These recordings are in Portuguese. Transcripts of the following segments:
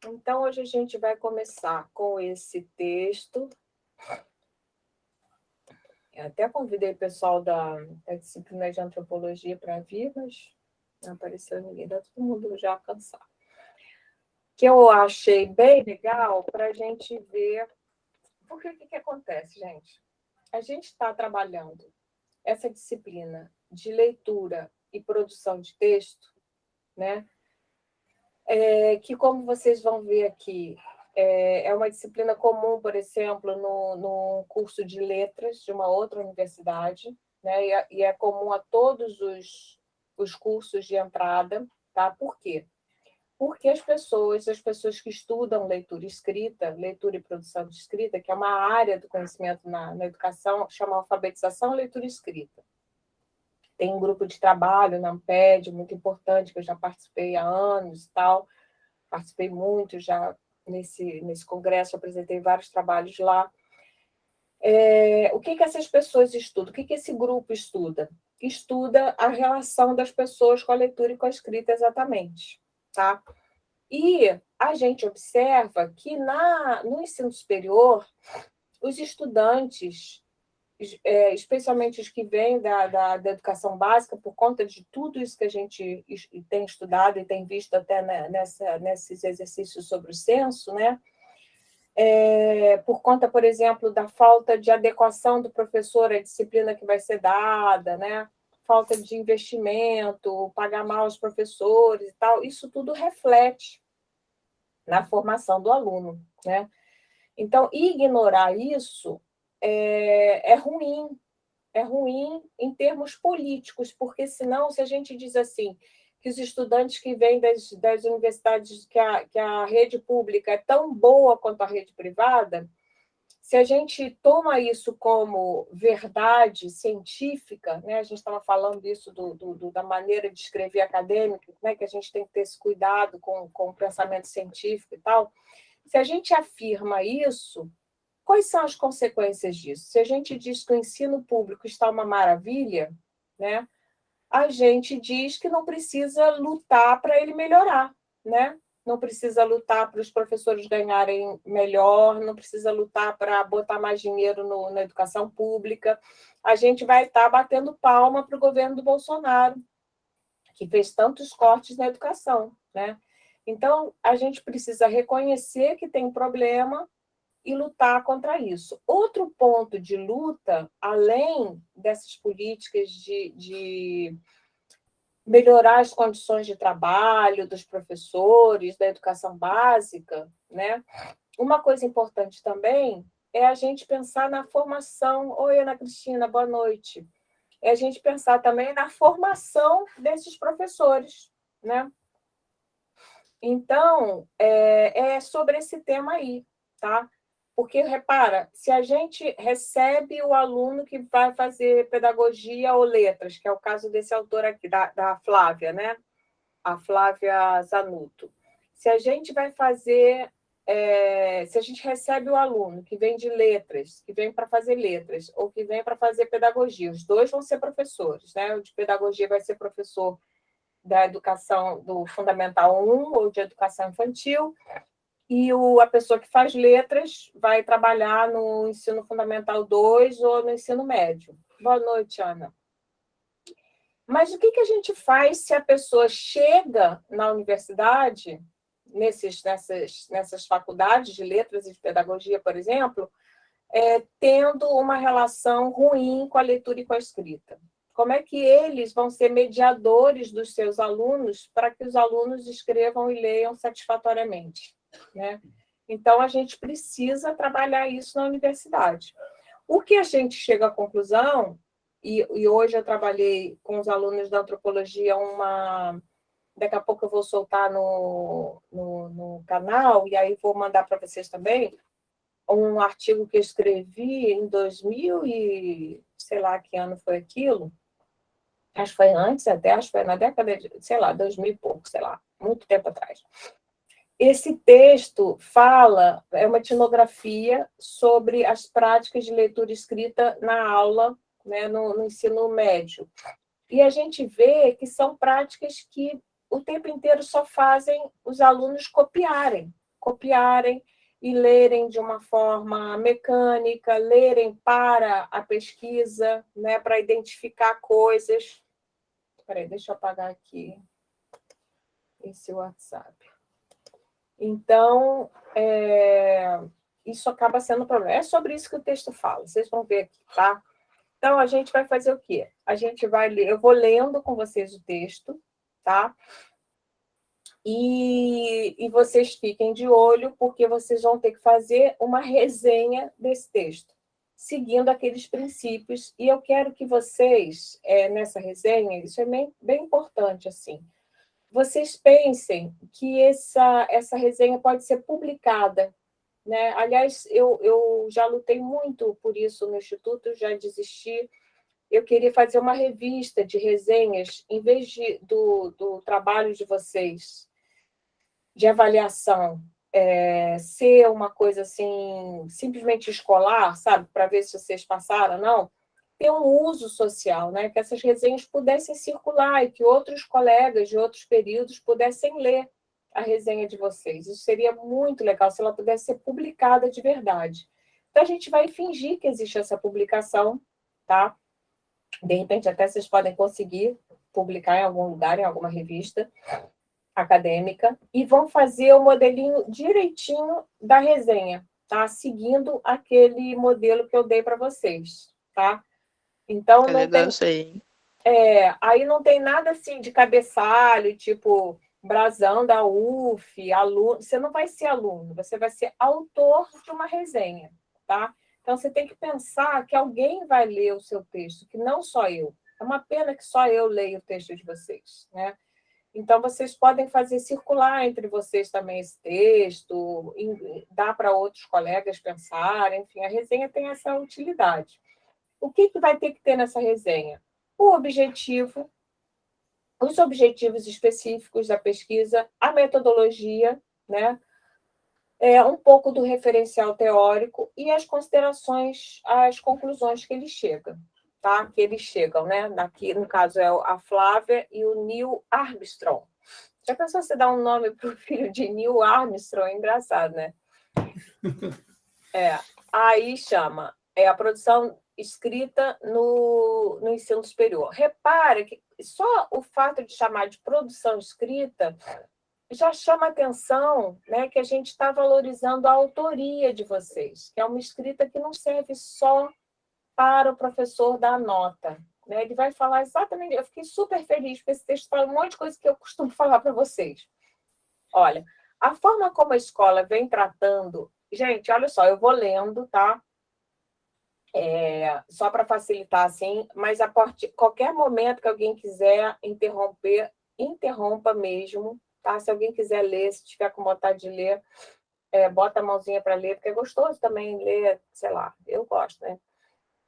Então, hoje a gente vai começar com esse texto. Eu até convidei o pessoal da disciplina de antropologia para vir, mas não apareceu ninguém, está todo mundo já cansado. Que eu achei bem legal para a gente ver. Porque o que acontece, gente? A gente está trabalhando essa disciplina de leitura e produção de texto, né? Que, como vocês vão ver aqui, é uma disciplina comum, por exemplo, no curso de letras de uma outra universidade, né? E é comum a todos os cursos de entrada, tá? Por quê? Porque as pessoas que estudam leitura escrita, leitura e produção de escrita, que é uma área do conhecimento na educação, chama alfabetização leitura e escrita. Tem um grupo de trabalho na Amped, muito importante, que eu já participei há anos e tal, participei muito já nesse congresso, apresentei vários trabalhos lá. O que essas pessoas estudam? O que esse grupo estuda? Estuda a relação das pessoas com a leitura e com a escrita exatamente, tá? E a gente observa que no ensino superior, os estudantes, especialmente os que vêm da educação básica, por conta de tudo isso que a gente tem estudado e tem visto até nesses exercícios sobre o censo, né? Por conta, por exemplo, da falta de adequação do professor à disciplina que vai ser dada, né? Falta de investimento, pagar mal os professores e tal, isso tudo reflete na formação do aluno, né? Então, ignorar isso é ruim em termos políticos, porque senão, se a gente diz assim, que os estudantes que vêm das universidades, que a rede pública é tão boa quanto a rede privada, se a gente toma isso como verdade científica, né? A gente estava falando isso da maneira de escrever acadêmica, né? Que a gente tem que ter esse cuidado com o pensamento científico e tal. Se a gente afirma isso, quais são as consequências disso? Se a gente diz que o ensino público está uma maravilha, né? A gente diz que não precisa lutar para ele melhorar, né? Não precisa lutar para os professores ganharem melhor, não precisa lutar para botar mais dinheiro na educação pública. A gente vai estar batendo palma para o governo do Bolsonaro, que fez tantos cortes na educação, né? Então, a gente precisa reconhecer que tem problema e lutar contra isso. Outro ponto de luta, além dessas políticas de melhorar as condições de trabalho dos professores, da educação básica, né? Uma coisa importante também é a gente pensar na formação. Oi, Ana Cristina, boa noite. É a gente pensar também na formação desses professores, né? Então, é sobre esse tema aí, tá? Porque, repara, se a gente recebe o aluno que vai fazer pedagogia ou letras, que é o caso desse autor aqui, da Flávia, né? A Flávia Zanuto. Se a gente vai fazer, se a gente recebe o aluno que vem de letras, que vem para fazer letras, ou que vem para fazer pedagogia, os dois vão ser professores, né? O de pedagogia vai ser professor da educação do Fundamental 1 ou de educação infantil, e a pessoa que faz letras vai trabalhar no ensino fundamental 2 ou no ensino médio. Boa noite, Ana. Mas o que a gente faz se a pessoa chega na universidade, nessas faculdades de letras e de pedagogia, por exemplo, tendo uma relação ruim com a leitura e com a escrita? Como é que eles vão ser mediadores dos seus alunos para que os alunos escrevam e leiam satisfatoriamente, né? Então, a gente precisa trabalhar isso na universidade. O que a gente chega à conclusão, e hoje eu trabalhei com os alunos da antropologia daqui a pouco eu vou soltar no canal, e aí vou mandar para vocês também, um artigo que eu escrevi em 2000 e sei lá que ano foi aquilo, acho que foi antes até, acho que foi na década de, sei lá, 2000 e pouco, sei lá, muito tempo atrás. Esse texto é uma etnografia sobre as práticas de leitura e escrita na aula, né, no ensino médio. E a gente vê que são práticas que o tempo inteiro só fazem os alunos copiarem, copiarem e lerem de uma forma mecânica, lerem para a pesquisa, né, para identificar coisas. Espera aí, deixa eu apagar aqui esse WhatsApp. Então, isso acaba sendo um problema. É sobre isso que o texto fala, vocês vão ver aqui, tá? Então, a gente vai fazer o quê? A gente vai ler, eu vou lendo com vocês o texto, tá? E vocês fiquem de olho, porque vocês vão ter que fazer uma resenha desse texto, seguindo aqueles princípios. E eu quero que vocês, nessa resenha, isso é bem importante, assim, vocês pensem que essa resenha pode ser publicada, né? Aliás, eu já lutei muito por isso no Instituto, já desisti. Eu queria fazer uma revista de resenhas, em vez do trabalho de vocês, de avaliação, ser uma coisa assim, simplesmente escolar, sabe, para ver se vocês passaram, não, ter um uso social, né? Que essas resenhas pudessem circular e que outros colegas de outros períodos pudessem ler a resenha de vocês. Isso seria muito legal se ela pudesse ser publicada de verdade. Então, a gente vai fingir que existe essa publicação, tá? De repente, até vocês podem conseguir publicar em algum lugar, em alguma revista acadêmica, e vão fazer o modelinho direitinho da resenha, tá? Seguindo aquele modelo que eu dei para vocês, tá? Então, não tem... aí não tem nada assim de cabeçalho, tipo brasão da UF, aluno. Você não vai ser aluno, você vai ser autor de uma resenha, tá? Então, você tem que pensar que alguém vai ler o seu texto, que não só eu. É uma pena que só eu leio o texto de vocês, né? Então, vocês podem fazer circular entre vocês também esse texto, dar para outros colegas pensarem, enfim, a resenha tem essa utilidade. O que vai ter que ter nessa resenha? O objetivo, os objetivos específicos da pesquisa, a metodologia, né? Um pouco do referencial teórico e as considerações, as conclusões que ele chega, tá? Que eles chegam, né? Aqui, no caso, é a Flávia e o Neil Armstrong. Já pensou se dar um nome para o filho de Neil Armstrong? É engraçado, né? Aí chama a produção escrita no ensino superior. Repare que só o fato de chamar de produção escrita já chama atenção, né, que a gente está valorizando a autoria de vocês, que é uma escrita que não serve só para o professor dar nota. Né? Ele vai falar exatamente... Eu fiquei super feliz, porque esse texto fala um monte de coisa que eu costumo falar para vocês. Olha, a forma como a escola vem tratando... Gente, olha só, eu vou lendo, tá? Só para facilitar, assim, mas qualquer momento que alguém quiser interromper, interrompa mesmo, tá? Se alguém quiser ler, se tiver com vontade de ler, bota a mãozinha para ler, porque é gostoso também ler, sei lá, eu gosto, né?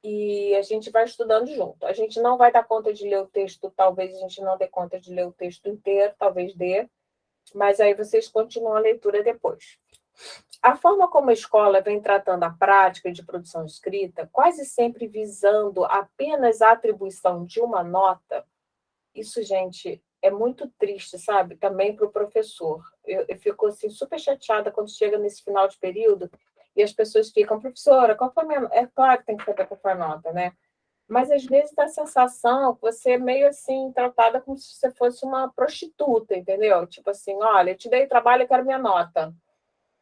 E a gente vai estudando junto. A gente não vai dar conta de ler o texto, talvez a gente não dê conta de ler o texto inteiro, talvez dê, mas aí vocês continuam a leitura depois. A forma como a escola vem tratando a prática de produção escrita, quase sempre visando apenas a atribuição de uma nota, isso, gente, é muito triste, sabe? Também para o professor. Eu fico assim, super chateada quando chega nesse final de período e as pessoas ficam, professora, qual foi a minha... É claro que tem que saber qual foi a nota, né? Mas, às vezes, dá a sensação que você é meio assim, tratada como se você fosse uma prostituta, entendeu? Tipo assim, olha, eu te dei trabalho, eu quero minha nota.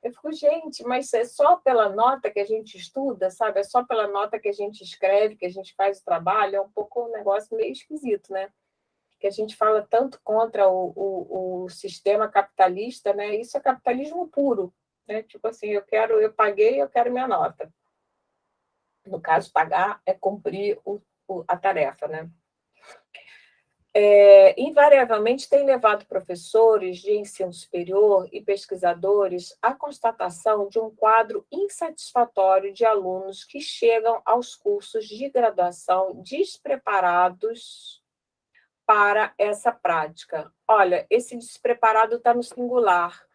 Eu fico, gente, mas é só pela nota que a gente estuda, sabe? É só pela nota que a gente escreve, que a gente faz o trabalho. É um pouco um negócio meio esquisito, né? Que a gente fala tanto contra o sistema capitalista, né? Isso é capitalismo puro, né? Tipo assim, eu paguei, eu quero minha nota. No caso, pagar é cumprir a tarefa, né? Invariavelmente tem levado professores de ensino superior e pesquisadores à constatação de um quadro insatisfatório de alunos que chegam aos cursos de graduação despreparados para essa prática. Olha, esse despreparado está no singular.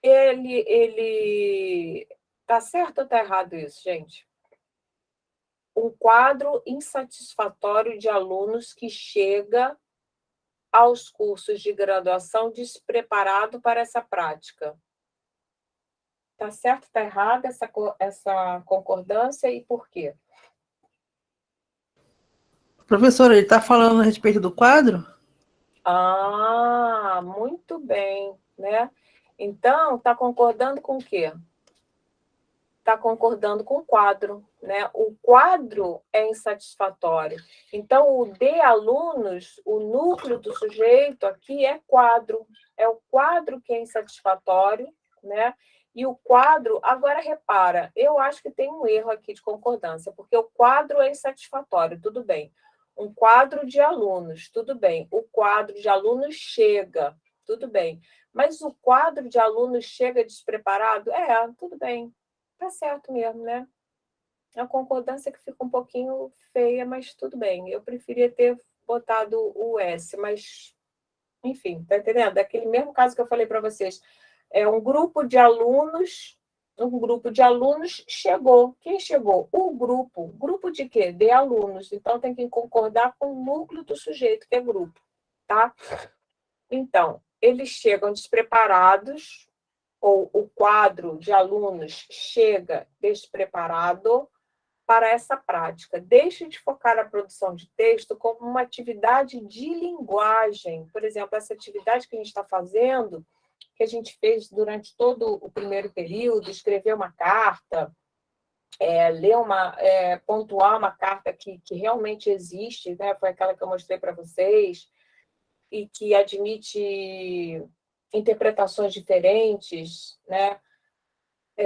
Ele está certo ou está errado isso, gente? Um quadro insatisfatório de alunos que chega aos cursos de graduação despreparado para essa prática. Está certo, está errada essa concordância e por quê? Professora, ele está falando a respeito do quadro? Ah, muito bem, né? Então, está concordando com o quê? Está concordando com o quadro, né? O quadro é insatisfatório. Então, o de alunos, o núcleo do sujeito aqui é quadro. É o quadro que é insatisfatório, né? E o quadro, agora repara, eu acho que tem um erro aqui de concordância, porque o quadro é insatisfatório, tudo bem. Um quadro de alunos, tudo bem. O quadro de alunos chega, tudo bem. Mas o quadro de alunos chega despreparado? Tudo bem. Tá certo mesmo, né? É uma concordância que fica um pouquinho feia, mas tudo bem. Eu preferia ter botado o S, mas, enfim, tá entendendo? É aquele mesmo caso que eu falei para vocês. É um grupo de alunos chegou. Quem chegou? O grupo. Grupo de quê? De alunos. Então, tem que concordar com o núcleo do sujeito, que é grupo, tá? Então, eles chegam despreparados, ou o quadro de alunos chega despreparado para essa prática. Deixe de focar a produção de texto como uma atividade de linguagem. Por exemplo, essa atividade que a gente está fazendo, que a gente fez durante todo o primeiro período, escrever uma carta, pontuar uma carta que realmente existe, né? Foi aquela que eu mostrei para vocês, e que admite interpretações diferentes, né?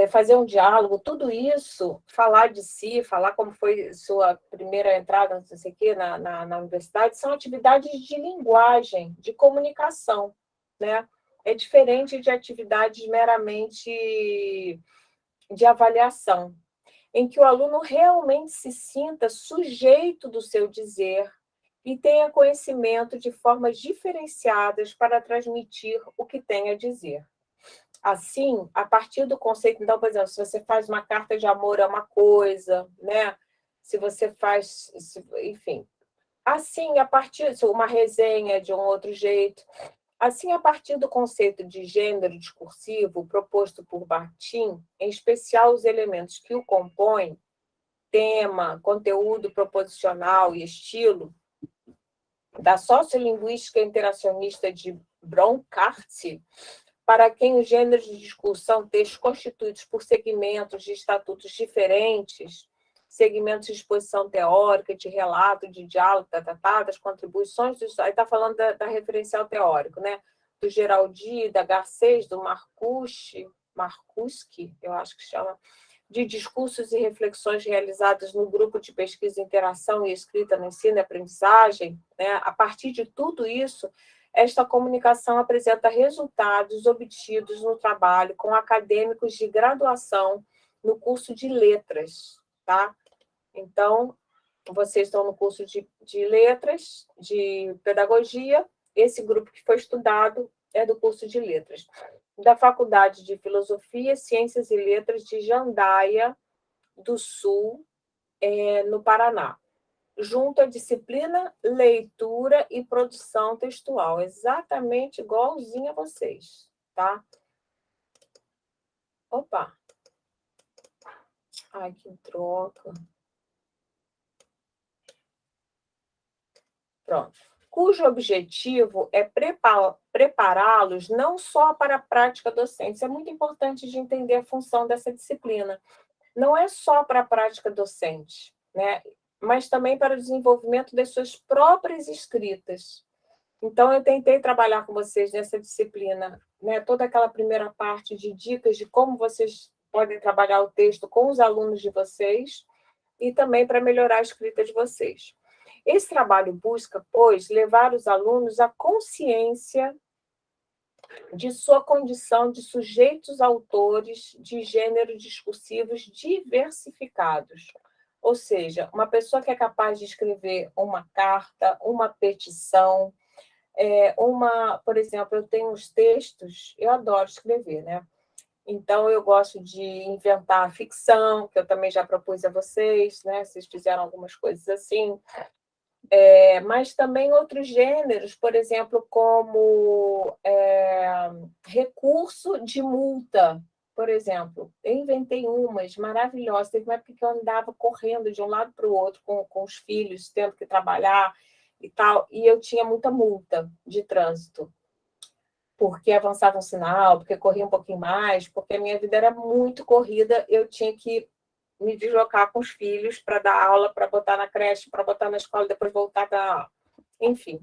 Fazer um diálogo, tudo isso, falar de si, falar como foi sua primeira entrada, não sei o quê, na universidade, são atividades de linguagem, de comunicação, né? É diferente de atividades meramente de avaliação, em que o aluno realmente se sinta sujeito do seu dizer e tenha conhecimento de formas diferenciadas para transmitir o que tem a dizer. Assim, a partir do conceito, então, por exemplo, se você faz uma carta de amor é uma coisa, né? Se você faz, enfim, assim, a partir de uma resenha de um outro jeito, assim, a partir do conceito de gênero discursivo proposto por Bakhtin, em especial os elementos que o compõem, tema, conteúdo proposicional e estilo, da sociolinguística interacionista de Bronkhart, para quem os gêneros de discurso são textos constituídos por segmentos de estatutos diferentes, segmentos de exposição teórica, de relato, de diálogo, das contribuições, aí está falando da referencial teórico, né? Do Geraldi, da Garcês, do Marcuski, eu acho que chama, de discursos e reflexões realizadas no grupo de pesquisa, interação e escrita no ensino e aprendizagem, né? A partir de tudo isso, esta comunicação apresenta resultados obtidos no trabalho com acadêmicos de graduação no curso de letras, tá? Então, vocês estão no curso de letras, de pedagogia, esse grupo que foi estudado é do curso de letras, da Faculdade de Filosofia, Ciências e Letras de Jandaia do Sul, no Paraná, junto à disciplina leitura e produção textual, exatamente igualzinho a vocês, tá? Opa! Ai, que troca. Pronto. Cujo objetivo é prepará-los não só para a prática docente. Isso é muito importante de entender a função dessa disciplina. Não é só para a prática docente, né? Mas também para o desenvolvimento das suas próprias escritas. Então, eu tentei trabalhar com vocês nessa disciplina, né? Toda aquela primeira parte de dicas de como vocês podem trabalhar o texto com os alunos de vocês e também para melhorar a escrita de vocês. Esse trabalho busca, pois, levar os alunos à consciência de sua condição de sujeitos autores de gêneros discursivos diversificados. Ou seja, uma pessoa que é capaz de escrever uma carta, uma petição, por exemplo, eu tenho uns textos, eu adoro escrever, né? Então, eu gosto de inventar ficção, que eu também já propus a vocês, né? Vocês fizeram algumas coisas assim. Mas também outros gêneros, por exemplo, como recurso de multa, por exemplo, eu inventei umas maravilhosas. Teve uma época que eu andava correndo de um lado para o outro com os filhos, tendo que trabalhar e tal, e eu tinha muita multa de trânsito, porque avançava um sinal, porque corria um pouquinho mais, porque a minha vida era muito corrida, eu tinha que me deslocar com os filhos para dar aula, para botar na creche, para botar na escola, depois voltar para... Enfim.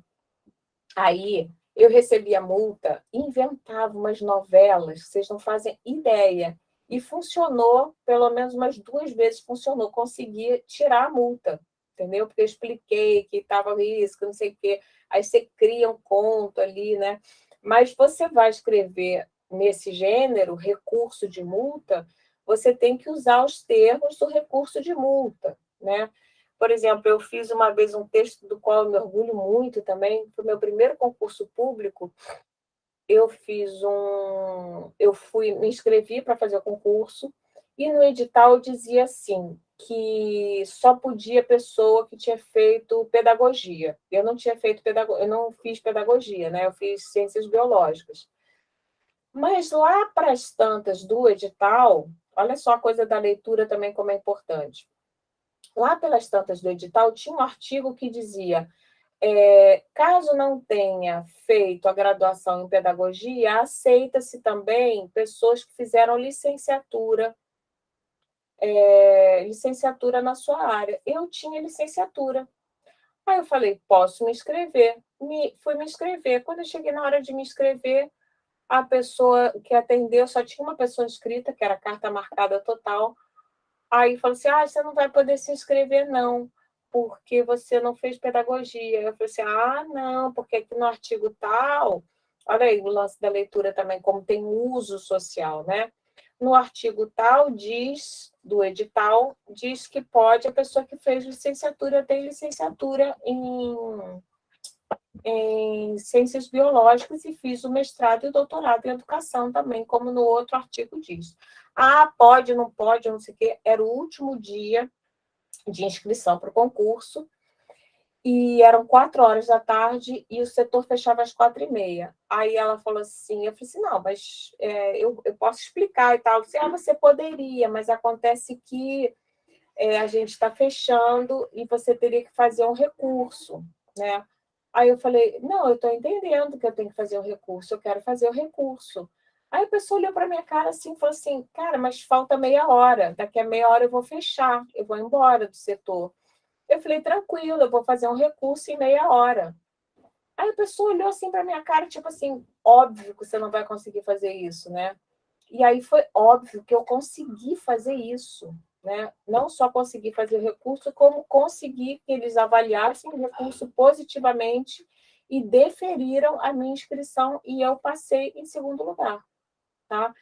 Aí eu recebia multa, inventava umas novelas, vocês não fazem ideia. E funcionou, pelo menos umas 2 vezes funcionou, consegui tirar a multa, entendeu? Porque eu expliquei que estava isso, que não sei o quê. Aí você cria um conto ali, né? Mas você vai escrever nesse gênero, recurso de multa, você tem que usar os termos do recurso de multa, né? Por exemplo, eu fiz uma vez um texto do qual eu me orgulho muito também, foi o meu primeiro concurso público. Me inscrevi para fazer o concurso, e no edital dizia assim, que só podia pessoa que tinha feito pedagogia. Eu não tinha feito pedagogia, eu não fiz pedagogia, né? Eu fiz ciências biológicas. Mas lá para as tantas do edital, olha só a coisa da leitura também como é importante. Lá pelas tantas do edital, tinha um artigo que dizia: caso não tenha feito a graduação em pedagogia, aceita-se também pessoas que fizeram licenciatura na sua área. Eu tinha licenciatura. Aí eu falei, posso me inscrever. Fui me inscrever. Quando eu cheguei na hora de me inscrever, a pessoa que atendeu, só tinha uma pessoa inscrita, que era carta marcada total. Aí falou assim, você não vai poder se inscrever, não, porque você não fez pedagogia. Eu falei assim, não, porque aqui no artigo tal, olha aí o lance da leitura também, como tem uso social, né? No artigo tal, do edital, diz que pode a pessoa que fez licenciatura, tem licenciatura em ciências biológicas e fiz o mestrado e doutorado em educação também, como no outro artigo diz. Pode, não pode, não sei o quê. Era o último dia de inscrição para o concurso, e eram 4 horas da tarde e o setor fechava às 4h30. Aí ela falou assim, eu falei assim, não, mas eu posso explicar e tal. Eu disse, você poderia, mas acontece que a gente está fechando e você teria que fazer um recurso, né? Aí eu falei, não, eu estou entendendo que eu tenho que fazer o recurso, eu quero fazer o recurso. Aí a pessoa olhou para minha cara assim e falou assim, cara, mas falta meia hora, daqui a meia hora eu vou fechar, eu vou embora do setor. Eu falei, tranquilo, eu vou fazer um recurso em meia hora. Aí a pessoa olhou assim para minha cara, tipo assim, óbvio que você não vai conseguir fazer isso, né? E aí foi óbvio que eu consegui fazer isso, né? Não só consegui fazer o recurso, como consegui que eles avaliassem o recurso positivamente e deferiram a minha inscrição e eu passei em segundo lugar, tá?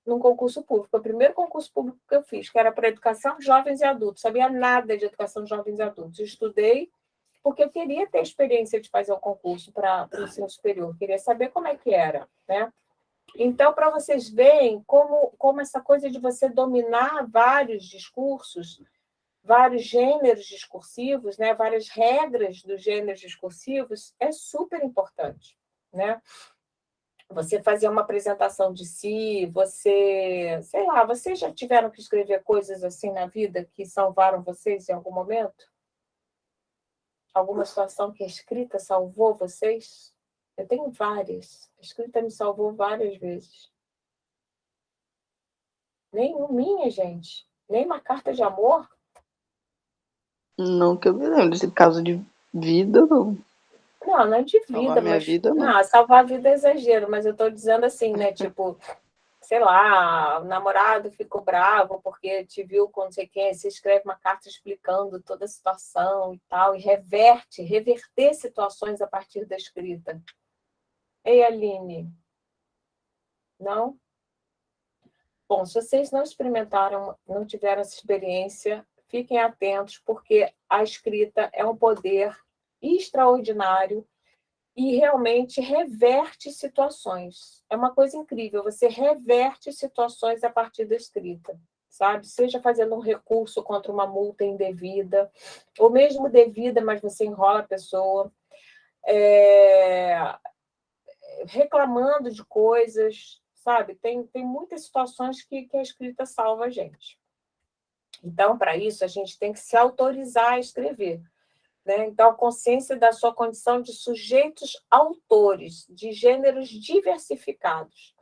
Num concurso público. O primeiro concurso público que eu fiz, que era para educação de jovens e adultos. Sabia nada de educação de jovens e adultos. Estudei porque eu queria ter a experiência de fazer um concurso para o ensino superior. Queria saber como é que era, né? Então, para vocês verem como essa coisa de você dominar vários discursos, vários gêneros discursivos, né, várias regras dos gêneros discursivos, é super importante, né? Você fazer uma apresentação de si, sei lá, vocês já tiveram que escrever coisas assim na vida que salvaram vocês em algum momento? Alguma situação que a escrita salvou vocês? Eu tenho várias. A escrita me salvou várias vezes. Nem minha, gente. Nem uma carta de amor. Não que eu me lembro desse caso de vida, não. Não é de Salvar vida, minha mas... vida, não. Não, salvar a vida é exagero, mas eu estou dizendo assim, né? Tipo, sei lá, o namorado ficou bravo porque te viu com não sei quem, você escreve uma carta explicando toda a situação e tal, e reverter situações a partir da escrita. Ei, Aline, não? Bom, se vocês não experimentaram, não tiveram essa experiência, fiquem atentos, porque a escrita é um poder extraordinário e realmente reverte situações. É uma coisa incrível, você reverte situações a partir da escrita, sabe? Seja fazendo um recurso contra uma multa indevida, ou mesmo devida, mas você enrola a pessoa, reclamando de coisas, sabe? Tem muitas situações que a escrita salva a gente. Então, para isso, a gente tem que se autorizar a escrever, né? Então, a consciência da sua condição de sujeitos autores, de gêneros diversificados,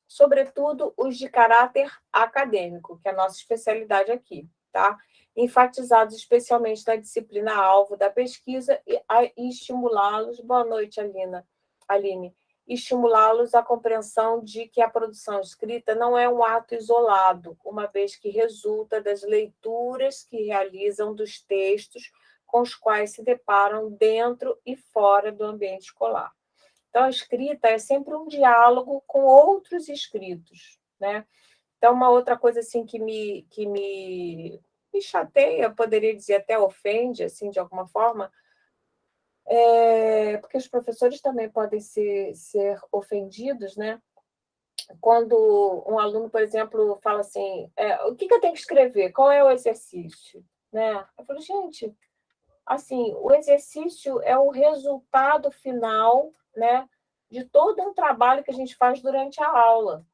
sobretudo os de caráter acadêmico, que é a nossa especialidade aqui, tá? Enfatizados especialmente na disciplina-alvo da pesquisa e estimulá-los, boa noite, Aline, estimulá-los à compreensão de que a produção escrita não é um ato isolado, uma vez que resulta das leituras que realizam dos textos com os quais se deparam dentro e fora do ambiente escolar. Então, a escrita é sempre um diálogo com outros escritos, né? Então, uma outra coisa assim que me chateia, poderia dizer até ofende, assim, de alguma forma, porque os professores também podem ser ofendidos, né? Quando um aluno, por exemplo, fala assim, o que eu tenho que escrever? Qual é o exercício? Né? Eu falo, gente, assim, o exercício é o resultado final, né, de todo um trabalho que a gente faz durante a aula.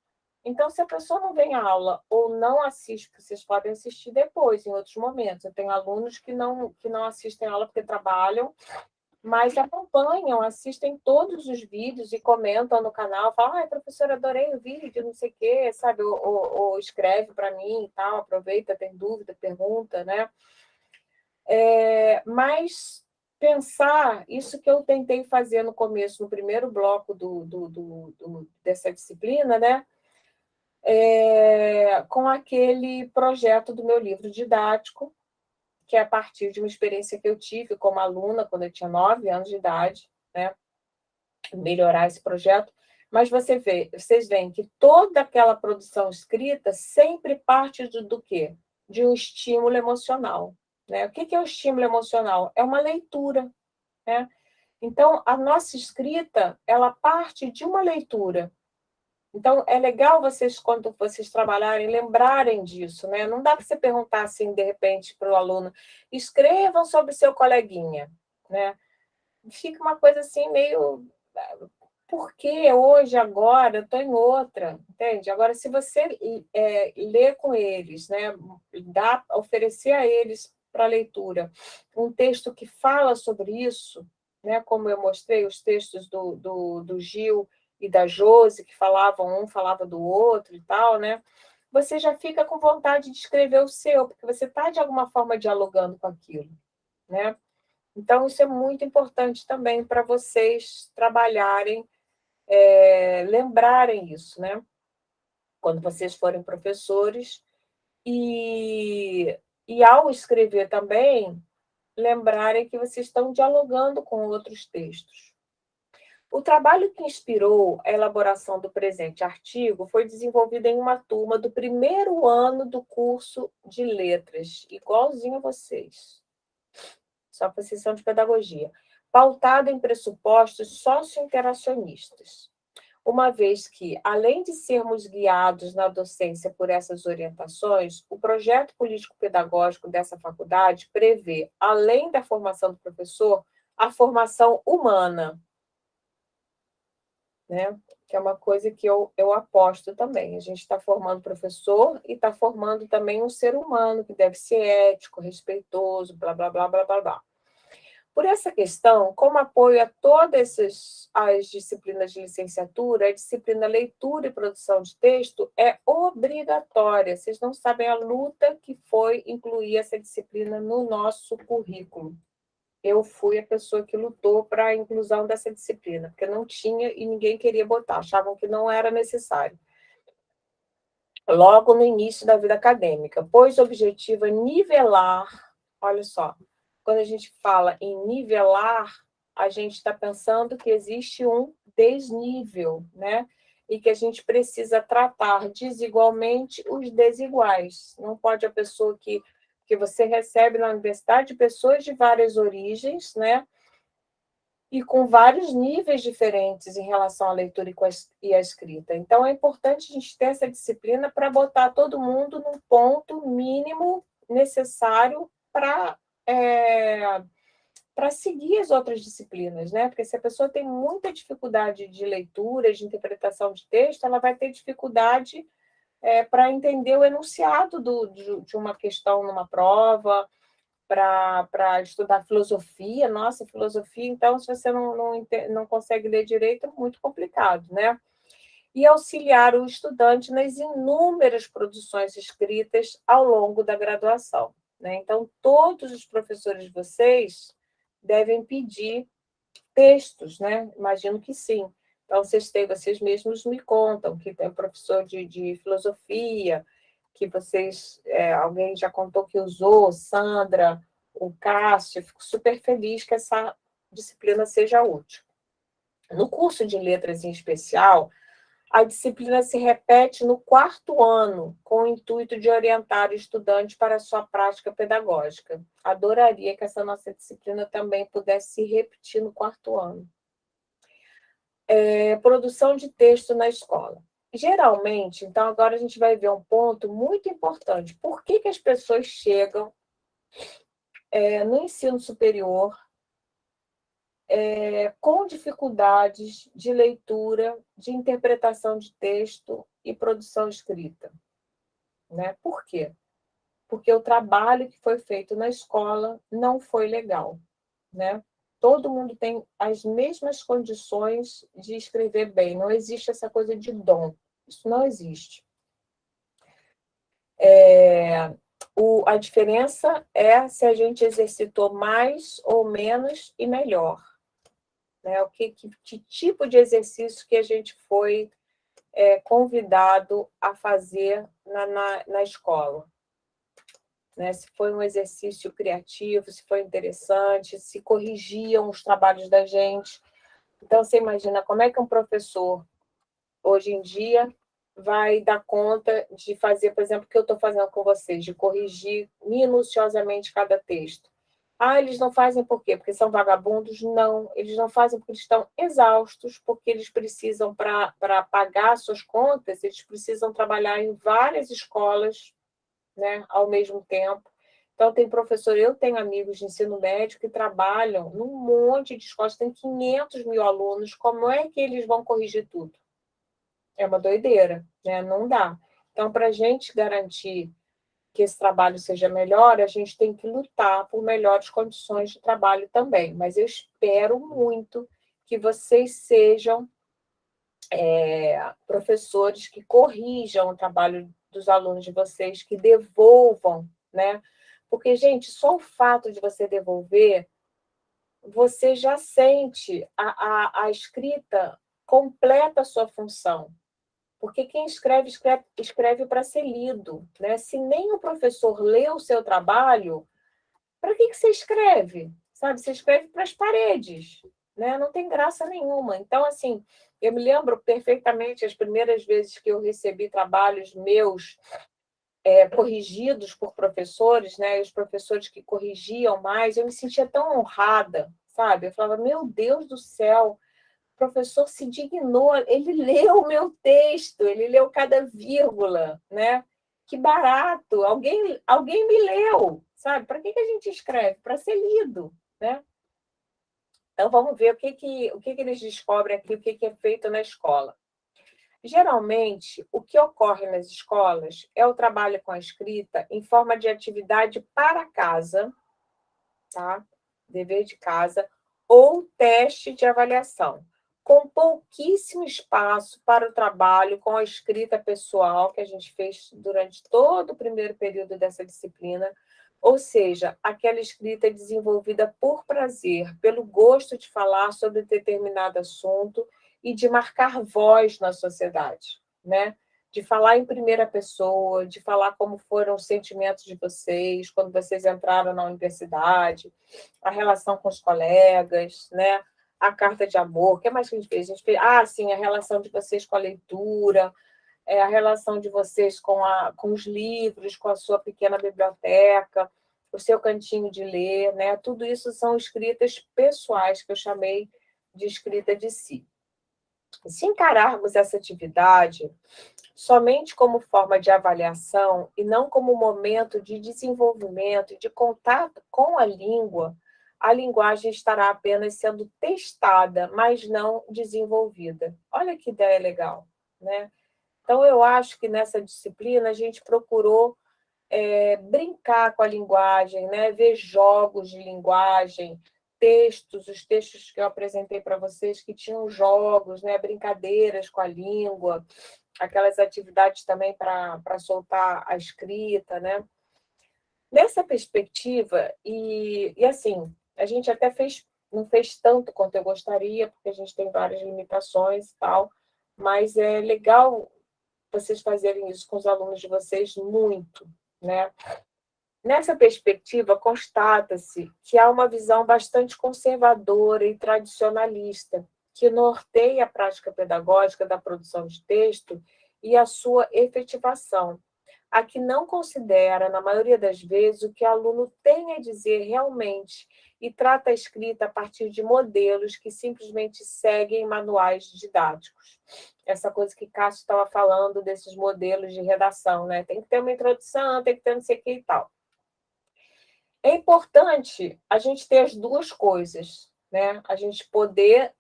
Então, se a pessoa não vem à aula ou não assiste, vocês podem assistir depois, em outros momentos. Eu tenho alunos que não assistem a aula porque trabalham, mas acompanham, assistem todos os vídeos e comentam no canal, falam, professora, adorei o vídeo, não sei o quê, sabe? Ou escreve para mim e tal, aproveita, tem dúvida, pergunta, né? Mas pensar, isso que eu tentei fazer no começo, no primeiro bloco dessa disciplina, né? Com aquele projeto do meu livro didático, que é a partir de uma experiência que eu tive como aluna, quando eu tinha 9 anos de idade, né? Melhorar esse projeto. Mas vocês veem que toda aquela produção escrita sempre parte do quê? De um estímulo emocional. Né? O que é o estímulo emocional? É uma leitura. Né? Então, a nossa escrita, ela parte de uma leitura. Então, é legal vocês, quando vocês trabalharem, lembrarem disso, né? Não dá para você perguntar assim, de repente, para o aluno, escrevam sobre seu coleguinha, né? Fica uma coisa assim, meio... Porque hoje, agora, eu estou em outra, entende? Agora, se você ler com eles, né? Oferecer a eles para leitura um texto que fala sobre isso, né? Como eu mostrei os textos do Gil e da Josi, que um falava do outro e tal, né? Você já fica com vontade de escrever o seu, porque você está, de alguma forma, dialogando com aquilo, né? Então, isso é muito importante também para vocês trabalharem, lembrarem isso, né? Quando vocês forem professores. E ao escrever também, lembrarem que vocês estão dialogando com outros textos. O trabalho que inspirou a elaboração do presente artigo foi desenvolvido em uma turma do primeiro ano do curso de letras, igualzinho a vocês, só para vocês são de pedagogia, pautado em pressupostos socio-interacionistas, uma vez que, além de sermos guiados na docência por essas orientações, o projeto político-pedagógico dessa faculdade prevê, além da formação do professor, a formação humana, né? Que é uma coisa que eu aposto também. A gente está formando professor e está formando também um ser humano que deve ser ético, respeitoso, blá, blá, blá, blá, blá, blá. Por essa questão, como apoio a todas as disciplinas de licenciatura, a disciplina leitura e produção de texto é obrigatória. Vocês não sabem a luta que foi incluir essa disciplina no nosso currículo. Eu fui a pessoa que lutou para a inclusão dessa disciplina, porque não tinha e ninguém queria botar, achavam que não era necessário. Logo no início da vida acadêmica, pois o objetivo é nivelar, olha só, quando a gente fala em nivelar, a gente está pensando que existe um desnível, né? E que a gente precisa tratar desigualmente os desiguais. Não pode a pessoa que você recebe na universidade pessoas de várias origens, né? E com vários níveis diferentes em relação à leitura e à escrita. Então, é importante a gente ter essa disciplina para botar todo mundo num ponto mínimo necessário para para seguir as outras disciplinas, né? Porque se a pessoa tem muita dificuldade de leitura, de interpretação de texto, ela vai ter dificuldade para entender o enunciado de uma questão numa prova, para estudar filosofia. Nossa, filosofia, então, se você não consegue ler direito, é muito complicado, né? E auxiliar o estudante nas inúmeras produções escritas ao longo da graduação, né? Então, todos os professores de vocês devem pedir textos, né? Imagino que sim. Então, vocês mesmos me contam que tem professor de filosofia, que alguém já contou que usou, Sandra, o Cássio, fico super feliz que essa disciplina seja útil. No curso de letras em especial, a disciplina se repete no 4º ano, com o intuito de orientar o estudante para a sua prática pedagógica. Adoraria que essa nossa disciplina também pudesse se repetir no 4º ano. Produção de texto na escola. Geralmente, então, agora a gente vai ver um ponto muito importante. Por que as pessoas chegam no ensino superior com dificuldades de leitura, de interpretação de texto e produção escrita, né? Por quê? Porque o trabalho que foi feito na escola não foi legal, né? Todo mundo tem as mesmas condições de escrever bem, não existe essa coisa de dom, isso não existe. A diferença é se a gente exercitou mais ou menos e melhor, né? Que tipo de exercício que a gente foi convidado a fazer na escola, né? Se foi um exercício criativo, se foi interessante, se corrigiam os trabalhos da gente. Então, você imagina como é que um professor, hoje em dia, vai dar conta de fazer, por exemplo, o que eu estou fazendo com vocês, de corrigir minuciosamente cada texto. Eles não fazem por quê? Porque são vagabundos? Não, eles não fazem porque eles estão exaustos, porque eles precisam, para pagar suas contas, eles precisam trabalhar em várias escolas, né, ao mesmo tempo. Então, eu tenho amigos de ensino médio que trabalham num monte de escolas, tem 500 mil alunos, como é que eles vão corrigir tudo? É uma doideira, né? Não dá. Então, para a gente garantir que esse trabalho seja melhor, a gente tem que lutar por melhores condições de trabalho também. Mas eu espero muito que vocês sejam professores que corrijam o trabalho dos alunos de vocês, que devolvam, né? Porque, gente, só o fato de você devolver, você já sente a escrita completa a sua função. Porque quem escreve para ser lido, né? Se nem o professor lê o seu trabalho, para que você escreve? Sabe? Você escreve para as paredes, né? Não tem graça nenhuma. Então, assim, eu me lembro perfeitamente as primeiras vezes que eu recebi trabalhos meus corrigidos por professores, né? Os professores que corrigiam mais, eu me sentia tão honrada, sabe? Eu falava, meu Deus do céu, o professor se dignou, ele leu o meu texto, ele leu cada vírgula, né? Que barato, alguém me leu, sabe? Para que a gente escreve? Para ser lido, né? Então, vamos ver o que eles descobrem aqui, o que é feito na escola. Geralmente, o que ocorre nas escolas é o trabalho com a escrita em forma de atividade para casa, tá? Dever de casa, ou teste de avaliação, com pouquíssimo espaço para o trabalho com a escrita pessoal, que a gente fez durante todo o primeiro período dessa disciplina, ou seja, aquela escrita desenvolvida por prazer, pelo gosto de falar sobre determinado assunto e de marcar voz na sociedade, né? De falar em primeira pessoa, de falar como foram os sentimentos de vocês quando vocês entraram na universidade, a relação com os colegas, né? A carta de amor. O que mais que a gente fez? Sim, a relação de vocês com a leitura, a relação de vocês com os livros, com a sua pequena biblioteca, o seu cantinho de ler, né? Tudo isso são escritas pessoais, que eu chamei de escrita de si. Se encararmos essa atividade somente como forma de avaliação e não como momento de desenvolvimento e de contato com a língua, a linguagem estará apenas sendo testada, mas não desenvolvida. Olha que ideia legal, né? Então, eu acho que nessa disciplina a gente procurou brincar com a linguagem, né? Ver jogos de linguagem, textos, os textos que eu apresentei para vocês que tinham jogos, né? Brincadeiras com a língua, aquelas atividades também para soltar a escrita, né? Nessa perspectiva, e assim, a gente até não fez tanto quanto eu gostaria, porque a gente tem várias limitações e tal, mas é legal vocês fazerem isso com os alunos de vocês muito, né? Nessa perspectiva, constata-se que há uma visão bastante conservadora e tradicionalista, que norteia a prática pedagógica da produção de texto e a sua efetivação, a que não considera, na maioria das vezes, o que o aluno tem a dizer realmente e trata a escrita a partir de modelos que simplesmente seguem manuais didáticos. Essa coisa que Cássio estava falando desses modelos de redação, né? Tem que ter uma introdução, tem que ter não sei o que e tal. É importante a gente ter as duas coisas, né? A gente poder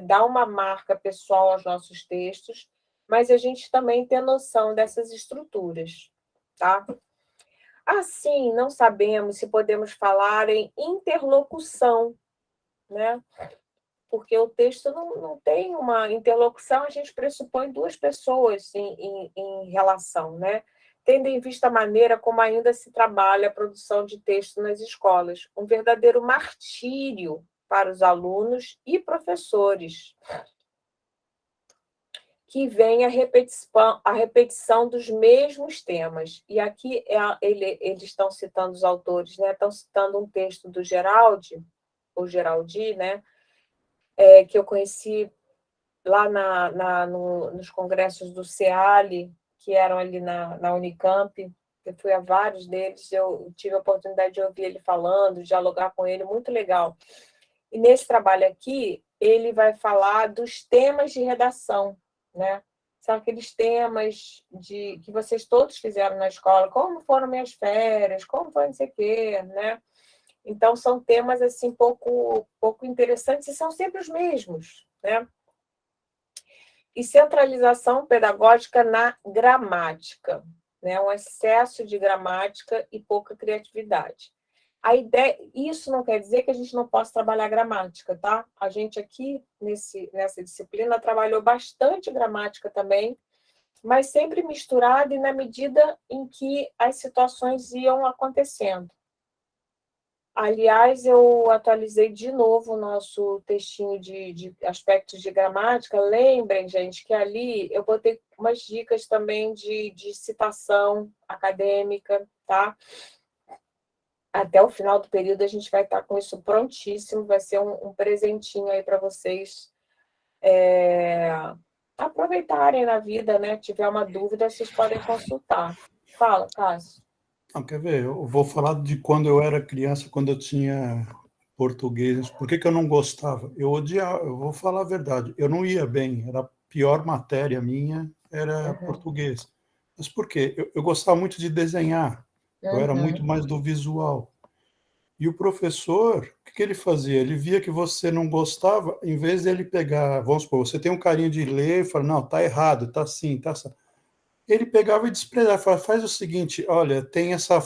dar uma marca pessoal aos nossos textos, mas a gente também ter noção dessas estruturas, tá? Assim, não sabemos se podemos falar em interlocução, né? Porque o texto não tem uma interlocução, a gente pressupõe duas pessoas em relação, né? Tendo em vista a maneira como ainda se trabalha a produção de texto nas escolas, um verdadeiro martírio para os alunos e professores, que vem a repetição dos mesmos temas. E aqui eles estão citando os autores, né? Estão citando um texto do Geraldi, ou Geraldi, né? Que eu conheci lá nos congressos do CEALI, que eram ali na Unicamp. Eu fui a vários deles, eu tive a oportunidade de ouvir ele falando, de dialogar com ele, muito legal. E nesse trabalho aqui, ele vai falar dos temas de redação, né? São aqueles temas que vocês todos fizeram na escola, como foram minhas férias, como foi não sei o quê, né? Então, são temas assim pouco interessantes e são sempre os mesmos, né? E centralização pedagógica na gramática, né? Um excesso de gramática e pouca criatividade. A ideia, isso não quer dizer que a gente não possa trabalhar gramática, tá? A gente aqui, nessa disciplina, trabalhou bastante gramática também, mas sempre misturada e na medida em que as situações iam acontecendo. Aliás, eu atualizei de novo o nosso textinho de aspectos de gramática. Lembrem, gente, que ali eu botei umas dicas também de citação acadêmica, tá? Até o final do período a gente vai estar com isso prontíssimo, vai ser um presentinho aí para vocês aproveitarem na vida, né? Tiver uma dúvida, vocês podem consultar. Fala, Cássio. Não, quer ver? Eu vou falar de quando eu era criança, quando eu tinha português. Por que eu não gostava? Eu odiava, eu vou falar a verdade. Eu não ia bem, era a pior matéria minha, era português. Mas por quê? Eu gostava muito de desenhar, eu era muito mais do visual. E o professor, o que ele fazia? Ele via que você não gostava, em vez de ele pegar, vamos supor, você tem um carinho de ler, fala, não, tá errado, tá assim, tá assim. Ele pegava e desprezava, falava, faz o seguinte, olha, tem essa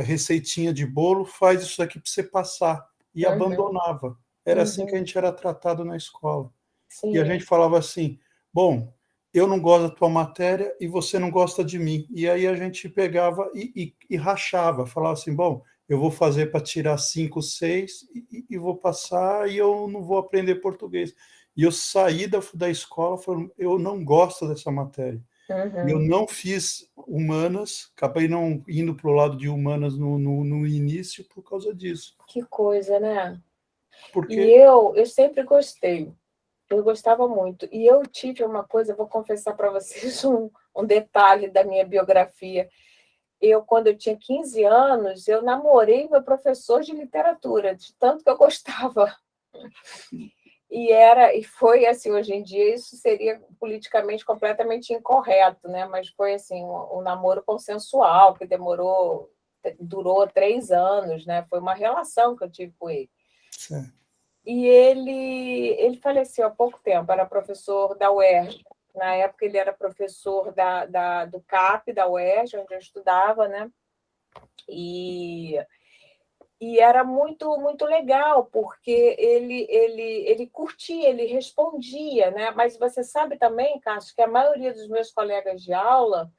receitinha de bolo, faz isso aqui para você passar. E abandonava. Era assim que a gente era tratado na escola. Sim. E a gente falava assim, bom, eu não gosto da tua matéria e você não gosta de mim. E aí a gente pegava e rachava, falava assim, bom, eu vou fazer para tirar 5, 6 e vou passar e eu não vou aprender português. E eu saí da escola falando, eu não gosto dessa matéria. Eu não fiz humanas, acabei não indo para o lado de humanas no início por causa disso. Que coisa, né? Porque... E eu sempre gostei. Eu gostava muito. E eu tive uma coisa, vou confessar para vocês um detalhe da minha biografia. Quando eu tinha 15 anos, eu namorei meu professor de literatura, de tanto que eu gostava. E foi assim, hoje em dia isso seria politicamente completamente incorreto, né? Mas foi assim, um namoro consensual que durou 3 anos, né? Foi uma relação que eu tive com ele. Certo. E ele faleceu há pouco tempo, era professor da UERJ. Na época, ele era professor do CAP, da UERJ, onde eu estudava, né? E era muito, muito legal, porque ele curtia, ele respondia, né? Mas você sabe também, Cássio, que a maioria dos meus colegas de aula,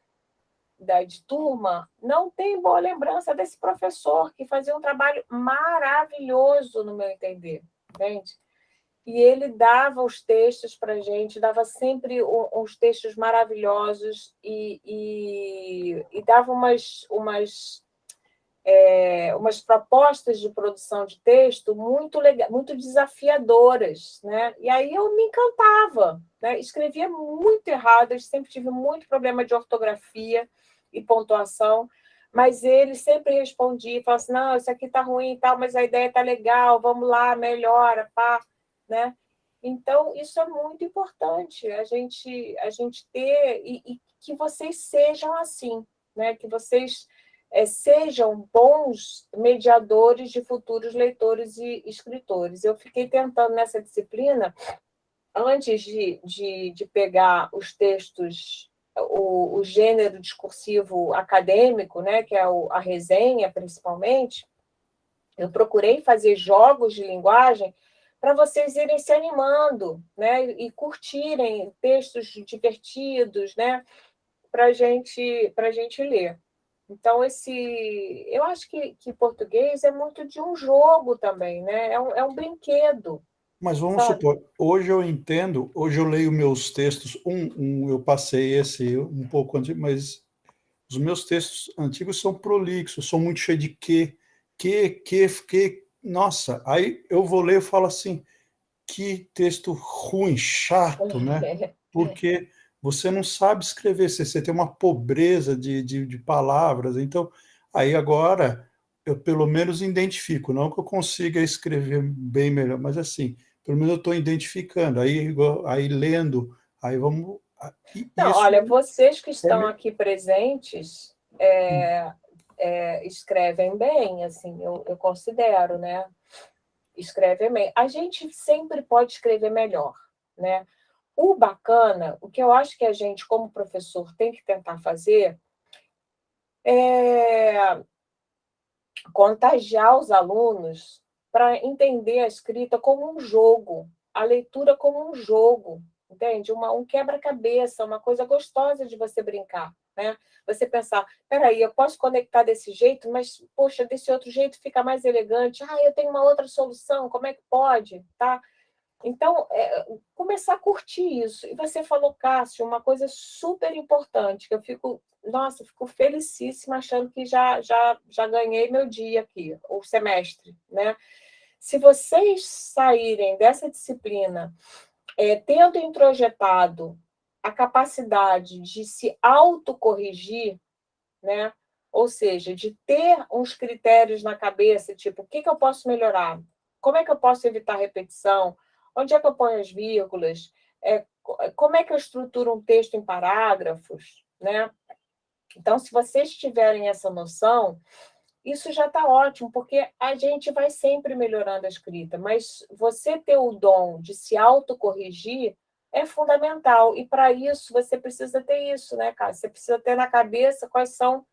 de turma, não tem boa lembrança desse professor, que fazia um trabalho maravilhoso, no meu entender, entende? E ele dava os textos para a gente, dava sempre uns textos maravilhosos e dava umas propostas de produção de texto muito legal, muito desafiadoras, né? E aí eu me encantava, né? Escrevia muito errado, eu sempre tive muito problema de ortografia e pontuação, mas ele sempre respondia, falava assim, não, isso aqui está ruim e tal, mas a ideia está legal, vamos lá, melhora, pá, né? Então, isso é muito importante, a gente ter, e que vocês sejam assim, né? Que vocês sejam bons mediadores de futuros leitores e escritores. Eu fiquei tentando nessa disciplina, antes de pegar os textos, o gênero discursivo acadêmico, né, que é a resenha, principalmente, eu procurei fazer jogos de linguagem para vocês irem se animando, né, e curtirem textos divertidos, né, para a gente ler. Então, eu acho que português é muito de um jogo também, né? É um brinquedo, Mas vamos sabe? supor, hoje eu entendo, hoje eu leio meus textos, eu passei esse um pouco antigo, mas os meus textos antigos são prolixos, são muito cheios de nossa, aí eu vou ler e falo assim, que texto ruim, chato, né? Porque você não sabe escrever, você tem uma pobreza de palavras, então, aí agora, eu pelo menos identifico, não que eu consiga escrever bem melhor, mas assim, pelo menos eu estou identificando, aí lendo, aí vamos... Não, Isso olha, vocês que é... estão aqui presentes escrevem bem, assim, eu considero, né? Escrevem bem. A gente sempre pode escrever melhor, né? O bacana, o que eu acho que a gente, como professor, tem que tentar fazer é contagiar os alunos para entender a escrita como um jogo, a leitura como um jogo, entende? Um quebra-cabeça, uma coisa gostosa de você brincar, né? Você pensar, peraí, eu posso conectar desse jeito, mas, poxa, desse outro jeito fica mais elegante. Ah, eu tenho uma outra solução, como é que pode? Tá? Então, começar a curtir isso. E você falou, Cássio, uma coisa super importante, que eu fico felicíssima achando que já ganhei meu dia aqui, o semestre, né? Se vocês saírem dessa disciplina tendo introjetado a capacidade de se autocorrigir, né? Ou seja, de ter uns critérios na cabeça, tipo, o que eu posso melhorar? Como é que eu posso evitar repetição? Onde é que eu ponho as vírgulas? Como é que eu estruturo um texto em parágrafos? Né? Então, se vocês tiverem essa noção, isso já está ótimo, porque a gente vai sempre melhorando a escrita, mas você ter o dom de se autocorrigir é fundamental. E, para isso, você precisa ter isso, né, cara? Você precisa ter na cabeça quais são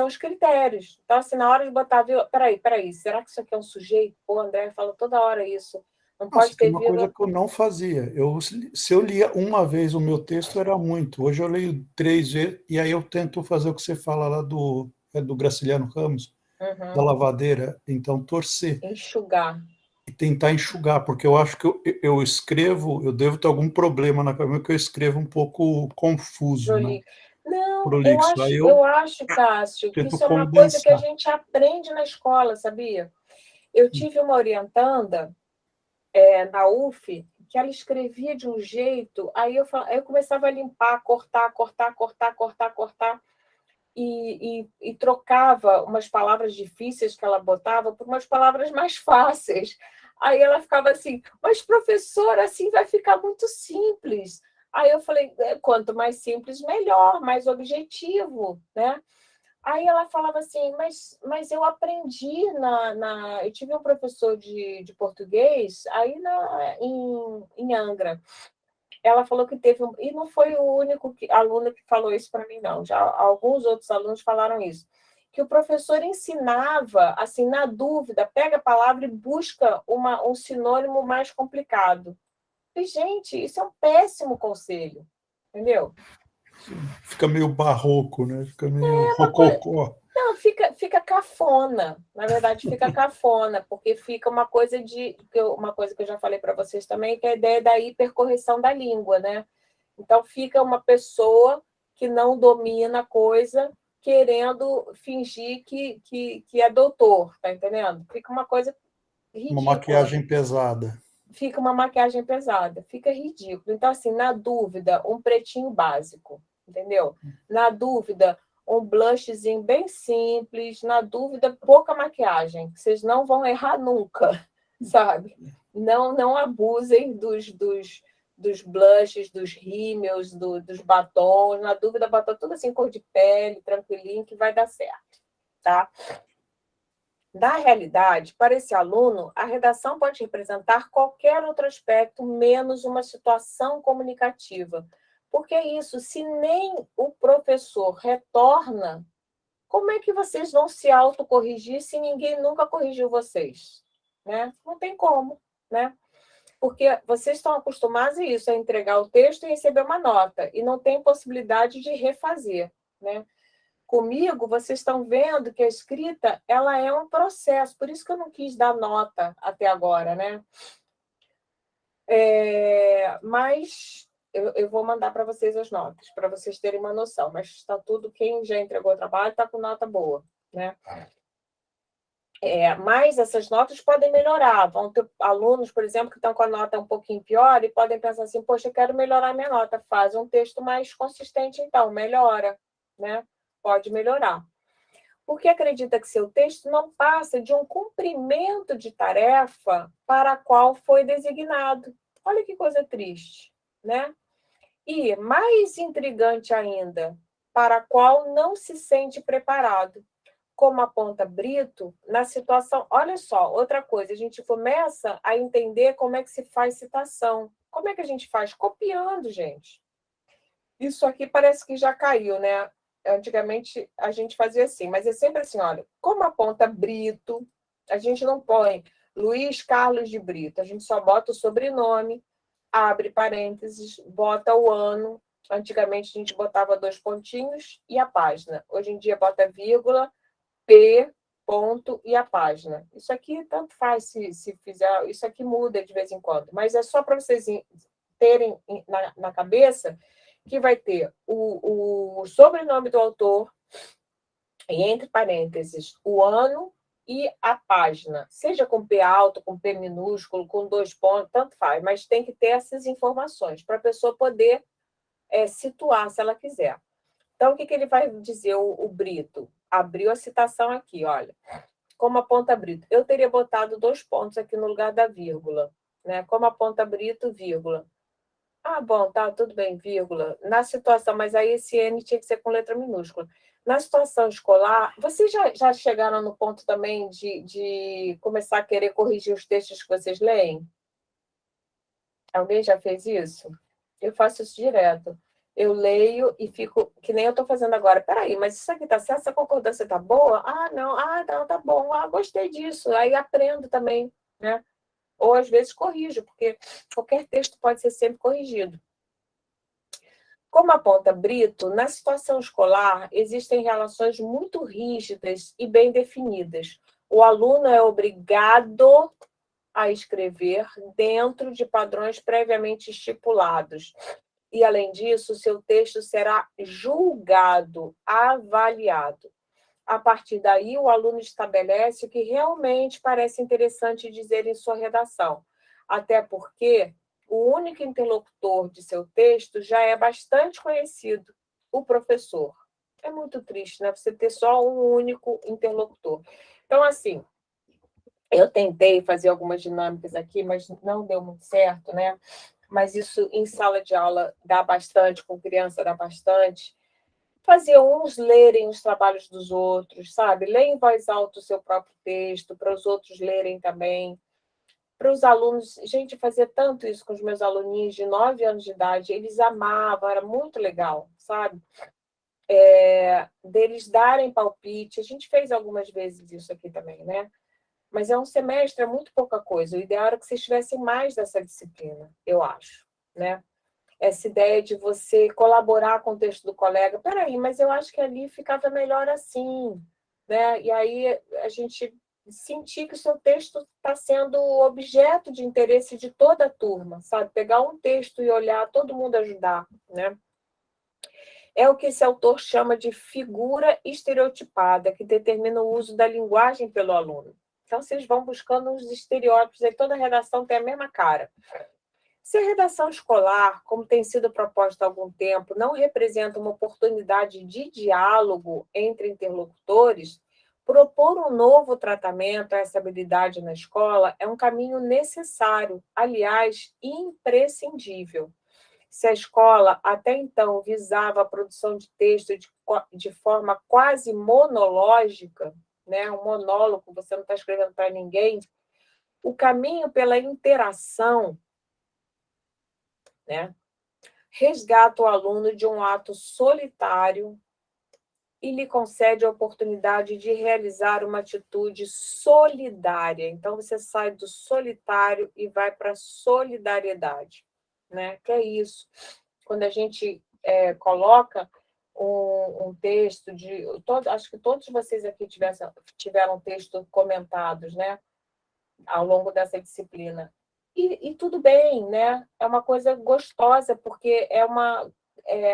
os critérios. Então, assim, na hora de botar vírgula, peraí, será que isso aqui é um sujeito? Pô, André fala toda hora isso. Não Nossa, pode tem ter uma coisa vírgula. que eu não fazia. Se eu lia uma vez o meu texto, era muito. Hoje eu leio 3 vezes, e aí eu tento fazer o que você fala lá do Graciliano Ramos, da lavadeira, então torcer Enxugar. e tentar enxugar, porque eu acho que eu escrevo, eu devo ter algum problema na cabeça, que eu escrevo um pouco confuso, né? Não, Prolixo. Aí eu eu acho, Cássio, que tento isso é uma coisa que a condensar. gente aprende na escola, sabia? Eu tive uma orientanda na UF que ela escrevia de um jeito, aí eu começava a limpar, cortar, e trocava umas palavras difíceis que ela botava por umas palavras mais fáceis. Aí ela ficava assim, mas professora, assim vai ficar muito simples. Aí eu falei, quanto mais simples, melhor, mais objetivo, né? Aí ela falava assim, mas eu aprendi eu tive um professor de português aí em Angra. Ela falou que teve e não foi o único aluno que falou isso para mim, não. Já alguns outros alunos falaram isso. Que o professor ensinava, assim, na dúvida, pega a palavra e busca um sinônimo mais complicado. E, gente, isso é um péssimo conselho, entendeu? Fica meio barroco, né? Fica meio Uma coisa, rococó. não, fica cafona. Na verdade, fica cafona, porque fica uma coisa que eu já falei para vocês também, que é a ideia da hipercorreção da língua, né? Então, fica uma pessoa que não domina a coisa querendo fingir que é doutor, tá entendendo? Fica uma coisa Uma ridícula. maquiagem pesada. Fica uma maquiagem pesada, fica ridículo. Então, assim, na dúvida, um pretinho básico, entendeu? Na dúvida, um blushzinho bem simples, na dúvida, pouca maquiagem. Vocês não vão errar nunca, sabe? Não abusem dos blushes, dos rímels, dos batons. Na dúvida, batom tudo assim, cor de pele, tranquilinho, que vai dar certo, tá? Na realidade, para esse aluno, a redação pode representar qualquer outro aspecto, menos uma situação comunicativa. Porque é isso, se nem o professor retorna, como é que vocês vão se autocorrigir se ninguém nunca corrigiu vocês? Né? Não tem como, né? Porque vocês estão acostumados a isso, a entregar o texto e receber uma nota, e não tem possibilidade de refazer, né? Comigo, vocês estão vendo que a escrita ela é um processo, por isso que eu não quis dar nota até agora, né? Mas eu vou mandar para vocês as notas, para vocês terem uma noção, mas está tudo, quem já entregou o trabalho está com nota boa, né? Mas essas notas podem melhorar. Vão ter alunos, por exemplo, que estão com a nota um pouquinho pior e podem pensar assim, poxa, eu quero melhorar minha nota. Faz um texto mais consistente, então, melhora, né? Pode melhorar. Porque acredita que seu texto não passa de um cumprimento de tarefa para a qual foi designado. Olha que coisa triste, né? E, mais intrigante ainda, para a qual não se sente preparado. Como aponta Brito, na situação... Olha só, outra coisa, a gente começa a entender como é que se faz citação. Como é que a gente faz? Copiando, gente. Isso aqui parece que já caiu, né? Antigamente a gente fazia assim, mas é sempre assim, olha, como aponta Brito, a gente não põe Luiz Carlos de Brito, a gente só bota o sobrenome, abre parênteses, bota o ano. Antigamente a gente botava 2 pontinhos e a página. Hoje em dia bota vírgula, P, ponto e a página. Isso aqui tanto faz se fizer, isso aqui muda de vez em quando, mas é só para vocês terem na cabeça que vai ter o sobrenome do autor, e entre parênteses, o ano e a página, seja com P alto, com P minúsculo, com 2 pontos, tanto faz, mas tem que ter essas informações para a pessoa poder situar, se ela quiser. Então, o que ele vai dizer, o Brito? Abriu a citação aqui, olha. Como aponta Brito. Eu teria botado 2 pontos aqui no lugar da vírgula, né? Como aponta Brito, vírgula. Ah, bom, tá, tudo bem, vírgula. Na situação, mas aí esse N tinha que ser com letra minúscula. Na situação escolar, vocês já chegaram no ponto também de começar a querer corrigir os textos que vocês leem? Alguém já fez isso? Eu faço isso direto. Eu leio e fico, que nem eu estou fazendo agora. Peraí, mas isso aqui está certo? Essa concordância está boa? Ah, não, tá bom. Ah, gostei disso. Aí aprendo também, né? Ou às vezes corrijo, porque qualquer texto pode ser sempre corrigido. Como aponta Brito, na situação escolar existem relações muito rígidas e bem definidas. O aluno é obrigado a escrever dentro de padrões previamente estipulados. E, além disso, seu texto será julgado, avaliado. A partir daí, o aluno estabelece o que realmente parece interessante dizer em sua redação. Até porque o único interlocutor de seu texto já é bastante conhecido, o professor. É muito triste, né? Você ter só um único interlocutor. Então, assim, eu tentei fazer algumas dinâmicas aqui, mas não deu muito certo, né? Mas isso em sala de aula dá bastante, com criança dá bastante. fazer uns lerem os trabalhos dos outros, sabe? Ler em voz alta o seu próprio texto, para os outros lerem também. Para os alunos, gente, fazia tanto isso com os meus aluninhos de 9 anos de idade, eles amavam, era muito legal, sabe? Deles darem palpite, a gente fez algumas vezes isso aqui também, né? Mas é um semestre, é muito pouca coisa. O ideal era que vocês tivessem mais dessa disciplina, eu acho, né? Essa ideia de você colaborar com o texto do colega. Peraí, mas eu acho que ali ficava melhor assim, né? E aí a gente sentir que o seu texto está sendo objeto de interesse de toda a turma, sabe? Pegar um texto e olhar, todo mundo ajudar, né? É o que esse autor chama de figura estereotipada, que determina o uso da linguagem pelo aluno. Então, vocês vão buscando uns estereótipos, aí toda redação tem a mesma cara. Se a redação escolar, como tem sido proposta há algum tempo, não representa uma oportunidade de diálogo entre interlocutores, propor um novo tratamento a essa habilidade na escola é um caminho necessário, aliás, imprescindível. Se a escola até então visava a produção de texto de forma quase monológica, né, um monólogo, você não está escrevendo para ninguém, o caminho pela interação, né, resgata o aluno de um ato solitário e lhe concede a oportunidade de realizar uma atitude solidária. Então, você sai do solitário e vai para a solidariedade, né? Que é isso. Quando a gente coloca um texto de... acho que todos vocês aqui tiveram texto comentados, né? Ao longo dessa disciplina. E tudo bem, né? É uma coisa gostosa, porque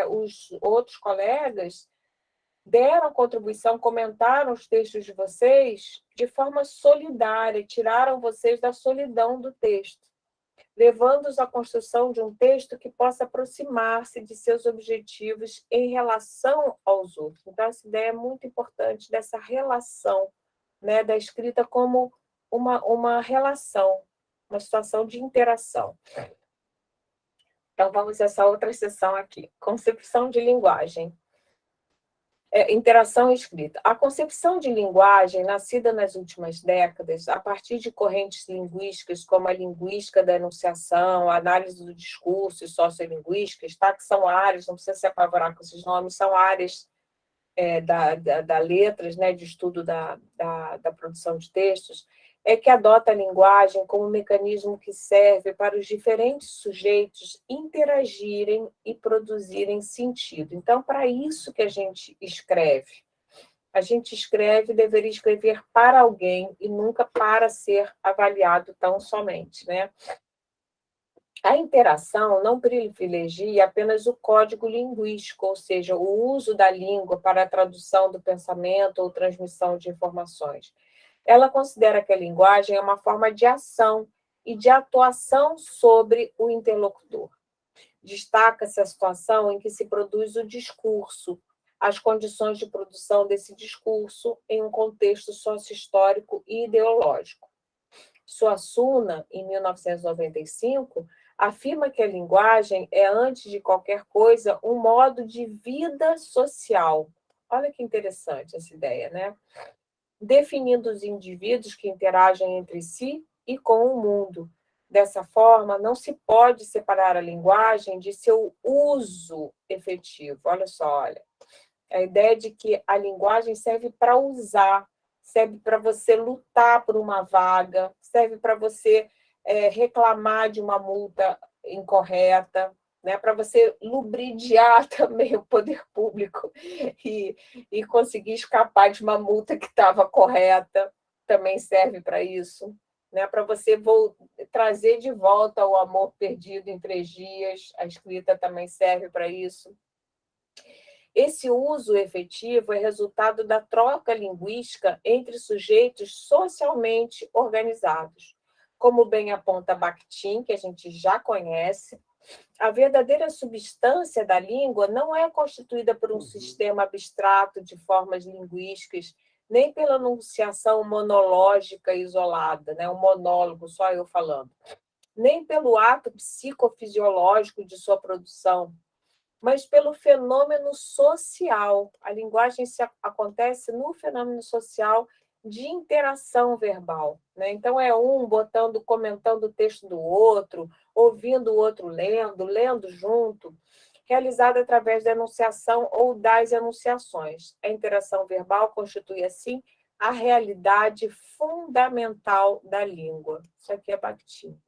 os outros colegas deram contribuição, comentaram os textos de vocês de forma solidária, tiraram vocês da solidão do texto, levando-os à construção de um texto que possa aproximar-se de seus objetivos em relação aos outros. Então, essa ideia é muito importante dessa relação, né, da escrita como uma relação, uma situação de interação. Então, vamos a essa outra seção aqui. Concepção de linguagem. Interação e escrita. A concepção de linguagem, nascida nas últimas décadas, a partir de correntes linguísticas como a linguística da enunciação, a análise do discurso e sociolinguísticas, tá? Que são áreas, não precisa se apavorar com esses nomes, são áreas da letras, né, de estudo da produção de textos, é que adota a linguagem como um mecanismo que serve para os diferentes sujeitos interagirem e produzirem sentido. Então, para isso que a gente escreve. A gente escreve, deveria escrever para alguém e nunca para ser avaliado tão somente, né? A interação não privilegia apenas o código linguístico, ou seja, o uso da língua para a tradução do pensamento ou transmissão de informações. Ela considera que a linguagem é uma forma de ação e de atuação sobre o interlocutor. Destaca-se a situação em que se produz o discurso, as condições de produção desse discurso em um contexto sócio-histórico e ideológico. Suassuna, em 1995, afirma que a linguagem é, antes de qualquer coisa, um modo de vida social. Olha que interessante essa ideia, né? Definindo os indivíduos que interagem entre si e com o mundo. Dessa forma, não se pode separar a linguagem de seu uso efetivo. Olha só, olha. A ideia de que a linguagem serve para usar, serve para você lutar por uma vaga, serve para você reclamar de uma multa incorreta, né? Para você lubridiar também o poder público e conseguir escapar de uma multa que estava correta, também serve para isso, né? Para você trazer de volta o amor perdido em 3 dias, a escrita também serve para isso. Esse uso efetivo é resultado da troca linguística entre sujeitos socialmente organizados. Como bem aponta Bakhtin, que a gente já conhece, a verdadeira substância da língua não é constituída por um sistema abstrato de formas linguísticas, nem pela enunciação monológica isolada, né? Um monólogo, só eu falando, nem pelo ato psicofisiológico de sua produção, mas pelo fenômeno social. A linguagem acontece no fenômeno social de interação verbal, né? Então, é um botando, comentando o texto do outro, ouvindo o outro lendo junto, realizada através da enunciação ou das enunciações. A interação verbal constitui, assim, a realidade fundamental da língua. Isso aqui é Bakhtin.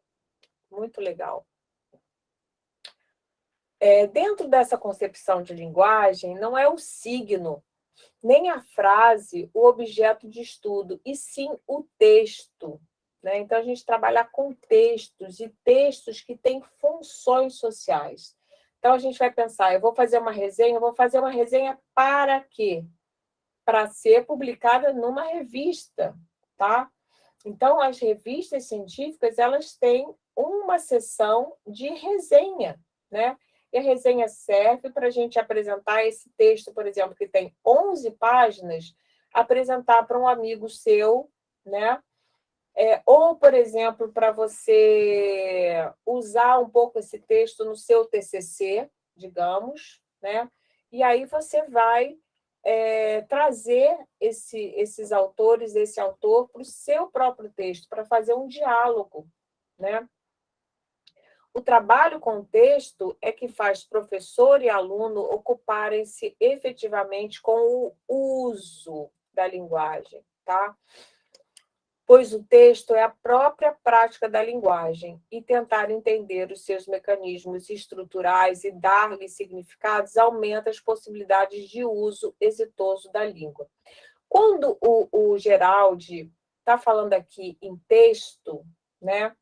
Muito legal. Dentro dessa concepção de linguagem, não é o signo, nem a frase o objeto de estudo, e sim o texto, né? Então, a gente trabalha com textos, e textos que têm funções sociais. Então, a gente vai pensar, eu vou fazer uma resenha para quê? Para ser publicada numa revista, tá? Então, as revistas científicas, elas têm uma seção de resenha, né? E a resenha serve para a gente apresentar esse texto, por exemplo, que tem 11 páginas, apresentar para um amigo seu, né? Ou, por exemplo, para você usar um pouco esse texto no seu TCC, digamos, né? E aí você vai trazer esses autores, esse autor, para o seu próprio texto, para fazer um diálogo, né? O trabalho com o texto é que faz professor e aluno ocuparem-se efetivamente com o uso da linguagem, tá? Pois o texto é a própria prática da linguagem, e tentar entender os seus mecanismos estruturais e dar-lhe significados aumenta as possibilidades de uso exitoso da língua. Quando o Geraldi está falando aqui em texto, né?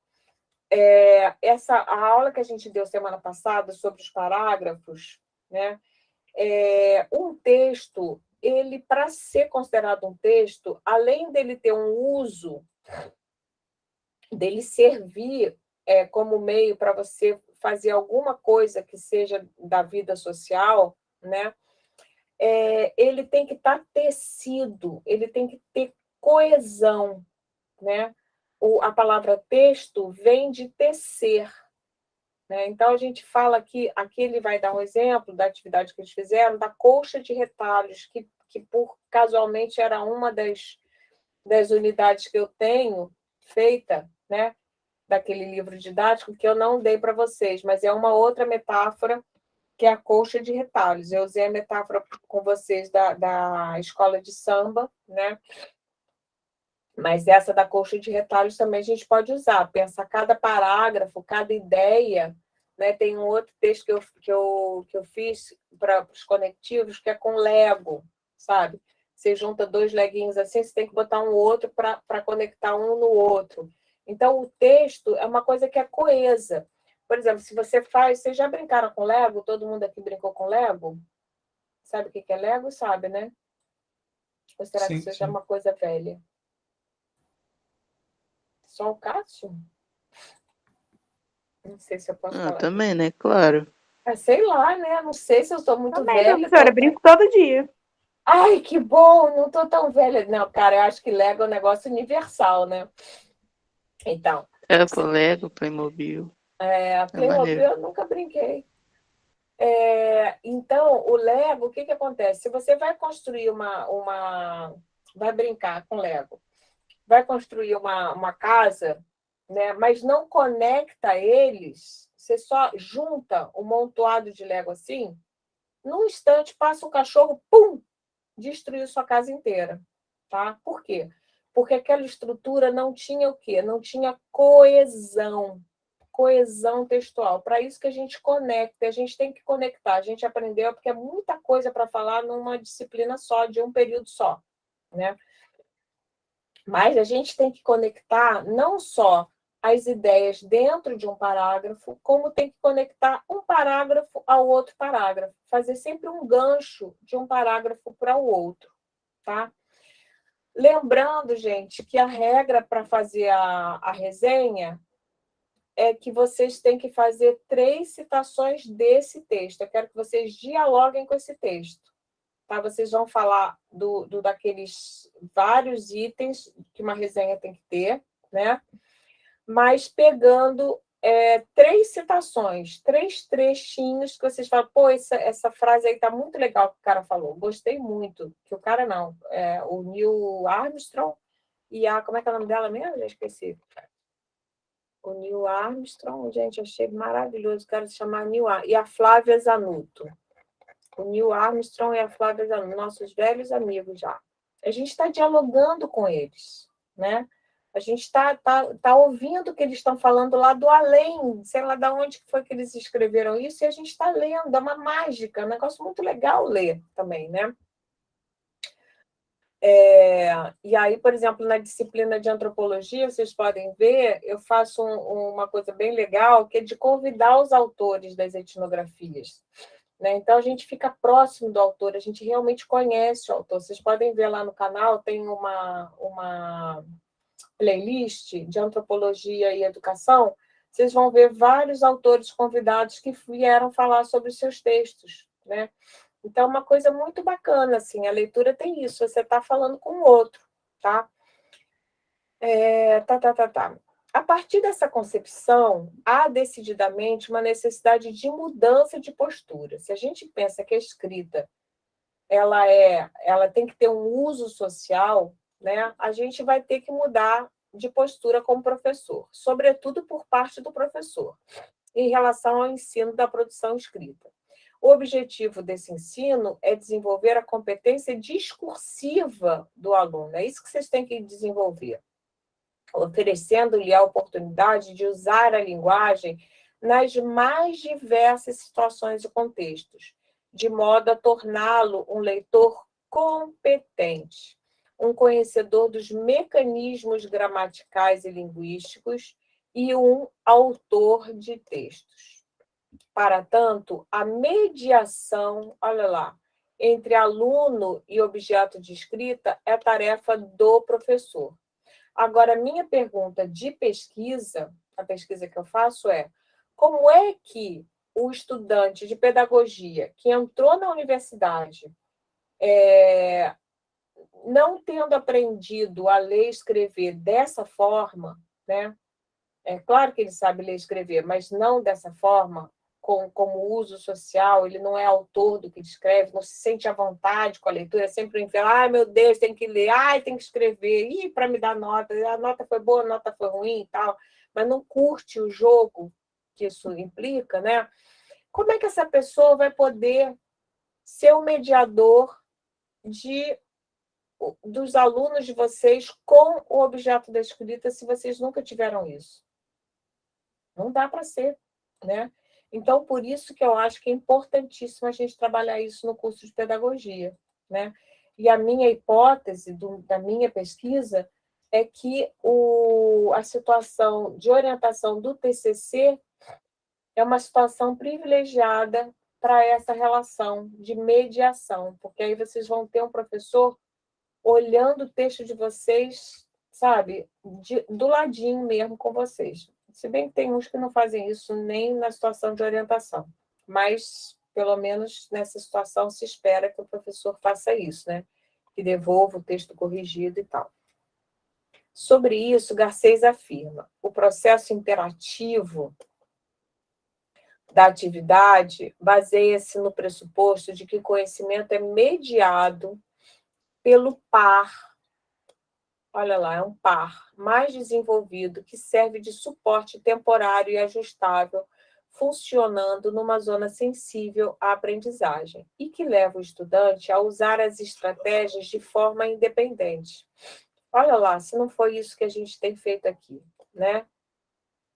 A aula que a gente deu semana passada sobre os parágrafos, né? Um texto, ele, para ser considerado um texto, além dele ter um uso, dele servir como meio para você fazer alguma coisa que seja da vida social, né? Ele tem que estar tecido, ele tem que ter coesão, né? A palavra texto vem de tecer, né? Então, a gente fala aqui ele vai dar um exemplo da atividade que eles fizeram, da colcha de retalhos, que casualmente era uma das unidades que eu tenho feita, né? Daquele livro didático que eu não dei para vocês, mas é uma outra metáfora, que é a colcha de retalhos. Eu usei a metáfora com vocês da escola de samba, né? Mas essa da colcha de retalhos também a gente pode usar. Pensa cada parágrafo, cada ideia, né? Tem um outro texto que eu fiz para os conectivos, que é com Lego, sabe? Você junta 2 leguinhos assim, você tem que botar um outro para conectar um no outro. Então, o texto é uma coisa que é coesa. Por exemplo, se você faz... Vocês já brincaram com Lego? Todo mundo aqui brincou com Lego? Sabe o que é Lego? Sabe, né? Ou será que Sim, isso já é sim. uma coisa velha? Só o Cássio? Não sei se eu posso falar aqui. Também, né? Claro. Sei lá, né? Não sei se eu sou muito Também, velha. professora, brinco todo dia. Ai, que bom! Não estou tão velha. Não, cara, eu acho que Lego é um negócio universal, né? Então, Pô, Lego, Playmobil. Playmobil maneiro. eu nunca brinquei. Então, o Lego, o que acontece? Se você vai construir vai brincar com Lego, vai construir uma casa, né? Mas não conecta eles, você só junta um montoado de Lego assim, num instante passa o cachorro, pum, destruiu sua casa inteira, tá? Por quê? Porque aquela estrutura não tinha o quê? Não tinha coesão textual. Para isso que a gente conecta, a gente tem que conectar. A gente aprendeu porque é muita coisa para falar numa disciplina só, de um período só, né? Mas a gente tem que conectar não só as ideias dentro de um parágrafo, como tem que conectar um parágrafo ao outro parágrafo, fazer sempre um gancho de um parágrafo para o outro, tá? Lembrando, gente, que a regra para fazer a resenha é que vocês têm que fazer 3 citações desse texto. Eu quero que vocês dialoguem com esse texto. Tá? Vocês vão falar daqueles vários itens que uma resenha tem que ter, né? Mas pegando 3 citações, 3 trechinhos que vocês falam, pô, essa frase aí tá muito legal que o cara falou, gostei muito, que o cara não, o Neil Armstrong e como é que é o nome dela mesmo? Já esqueci. O Neil Armstrong, gente, achei maravilhoso, o cara se chamar Neil Armstrong, e a Flávia Zanotto. O Neil Armstrong e a Flávia Zanotto, nossos velhos amigos já. A gente está dialogando com eles, né? A gente está ouvindo o que eles estão falando lá do além, sei lá de onde foi que eles escreveram isso, e a gente está lendo, é uma mágica, é um negócio muito legal ler também, né? E aí, por exemplo, na disciplina de antropologia, vocês podem ver, eu faço uma coisa bem legal, que é de convidar os autores das etnografias. Né? Então, a gente fica próximo do autor, a gente realmente conhece o autor. Vocês podem ver lá no canal, tem uma playlist de antropologia e educação, vocês vão ver vários autores convidados que vieram falar sobre os seus textos, né? Então, é uma coisa muito bacana, assim, a leitura tem isso, você está falando com o outro, tá? A partir dessa concepção, há decididamente uma necessidade de mudança de postura. Se a gente pensa que a escrita ela tem que ter um uso social, né? A gente vai ter que mudar de postura como professor, sobretudo por parte do professor, em relação ao ensino da produção escrita. O objetivo desse ensino é desenvolver a competência discursiva do aluno. É isso que vocês têm que desenvolver, oferecendo-lhe a oportunidade de usar a linguagem nas mais diversas situações e contextos, de modo a torná-lo um leitor competente, um conhecedor dos mecanismos gramaticais e linguísticos e um autor de textos. Para tanto, a mediação, olha lá, entre aluno e objeto de escrita é tarefa do professor. Agora, minha pergunta de pesquisa, a pesquisa que eu faço é: como é que o estudante de pedagogia que entrou na universidade, não tendo aprendido a ler e escrever dessa forma, né? É claro que ele sabe ler e escrever, mas não dessa forma, como uso social, ele não é autor do que escreve, não se sente à vontade com a leitura, é sempre um inferno. Ai, meu Deus, tem que ler, ai, tem que escrever, para me dar nota, a nota foi boa, a nota foi ruim e tal, mas não curte o jogo que isso implica, né? Como é que essa pessoa vai poder ser o mediador dos alunos de vocês com o objeto da escrita se vocês nunca tiveram isso? Não dá para ser, né? Então, por isso que eu acho que é importantíssimo a gente trabalhar isso no curso de pedagogia, né? E a minha hipótese da minha pesquisa é que a situação de orientação do TCC é uma situação privilegiada para essa relação de mediação, porque aí vocês vão ter um professor olhando o texto de vocês, sabe, do ladinho mesmo com vocês. Se bem que tem uns que não fazem isso nem na situação de orientação, mas, pelo menos, nessa situação se espera que o professor faça isso, né? Que devolva o texto corrigido e tal. Sobre isso, Garcês afirma: o processo interativo da atividade baseia-se no pressuposto de que o conhecimento é mediado pelo par. Olha lá, é um par mais desenvolvido que serve de suporte temporário e ajustável, funcionando numa zona sensível à aprendizagem e que leva o estudante a usar as estratégias de forma independente. Olha lá, se não foi isso que a gente tem feito aqui, né?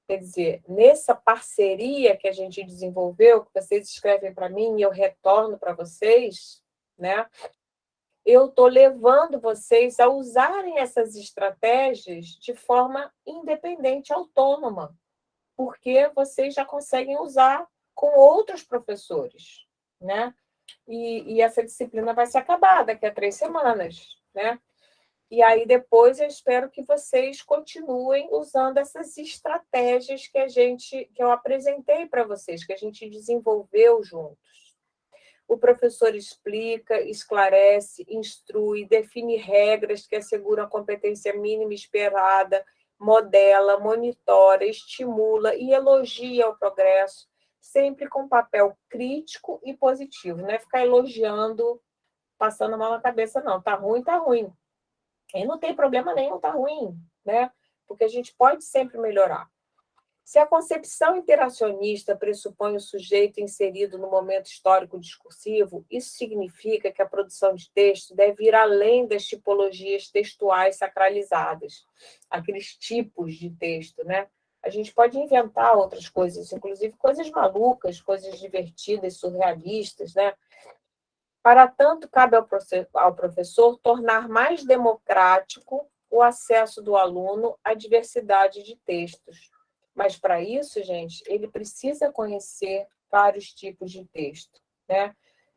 Quer dizer, nessa parceria que a gente desenvolveu, que vocês escrevem para mim e eu retorno para vocês, né? Eu estou levando vocês a usarem essas estratégias de forma independente, autônoma, porque vocês já conseguem usar com outros professores, né? E essa disciplina vai se acabar daqui a 3 semanas, né? E aí depois eu espero que vocês continuem usando essas estratégias que eu apresentei para vocês, que a gente desenvolveu juntos. O professor explica, esclarece, instrui, define regras que asseguram a competência mínima esperada, modela, monitora, estimula e elogia o progresso, sempre com papel crítico e positivo, não é ficar elogiando, passando a mão na cabeça, não. Tá ruim, tá ruim. E não tem problema nenhum, tá ruim, né? Porque a gente pode sempre melhorar. Se a concepção interacionista pressupõe o sujeito inserido no momento histórico discursivo, isso significa que a produção de texto deve ir além das tipologias textuais sacralizadas, aqueles tipos de texto, né? A gente pode inventar outras coisas, inclusive coisas malucas, coisas divertidas, surrealistas, né? Para tanto, cabe ao professor tornar mais democrático o acesso do aluno à diversidade de textos. Mas, para isso, gente, ele precisa conhecer vários tipos de texto, né?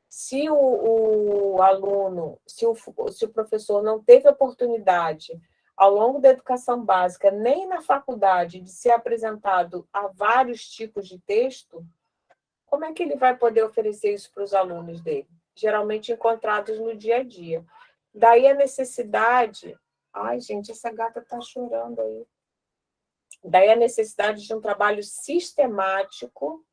Se o aluno, se o professor não teve oportunidade, ao longo da educação básica, nem na faculdade, de ser apresentado a vários tipos de texto, como é que ele vai poder oferecer isso para os alunos dele? Geralmente encontrados no dia a dia. Daí a necessidade... Ai, gente, essa gata está chorando aí. Daí a necessidade de um trabalho sistemático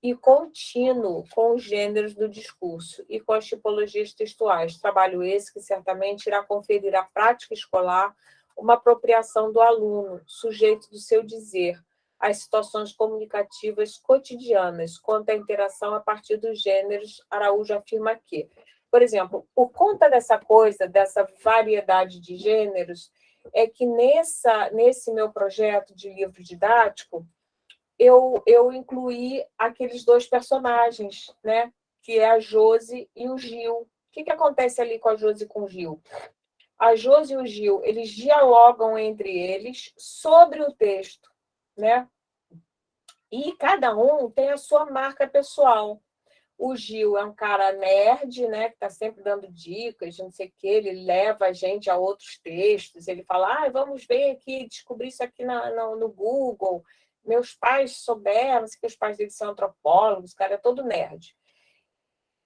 e contínuo com os gêneros do discurso e com as tipologias textuais. Trabalho esse que certamente irá conferir à prática escolar uma apropriação do aluno, sujeito do seu dizer, às situações comunicativas cotidianas, quanto à interação a partir dos gêneros. Araújo afirma que, por exemplo, por conta dessa coisa, dessa variedade de gêneros, é que nesse meu projeto de livro didático, eu incluí aqueles dois personagens, né? Que é a Josi e o Gil. O que acontece ali com a Josi e com o Gil? A Josi e o Gil, eles dialogam entre eles sobre o texto, né? E cada um tem a sua marca pessoal. O Gil é um cara nerd, né, que está sempre dando dicas, não sei o quê, ele leva a gente a outros textos, ele fala, vamos ver aqui, descobrir isso aqui no Google, meus pais souberam, sei que os pais dele são antropólogos, o cara é todo nerd.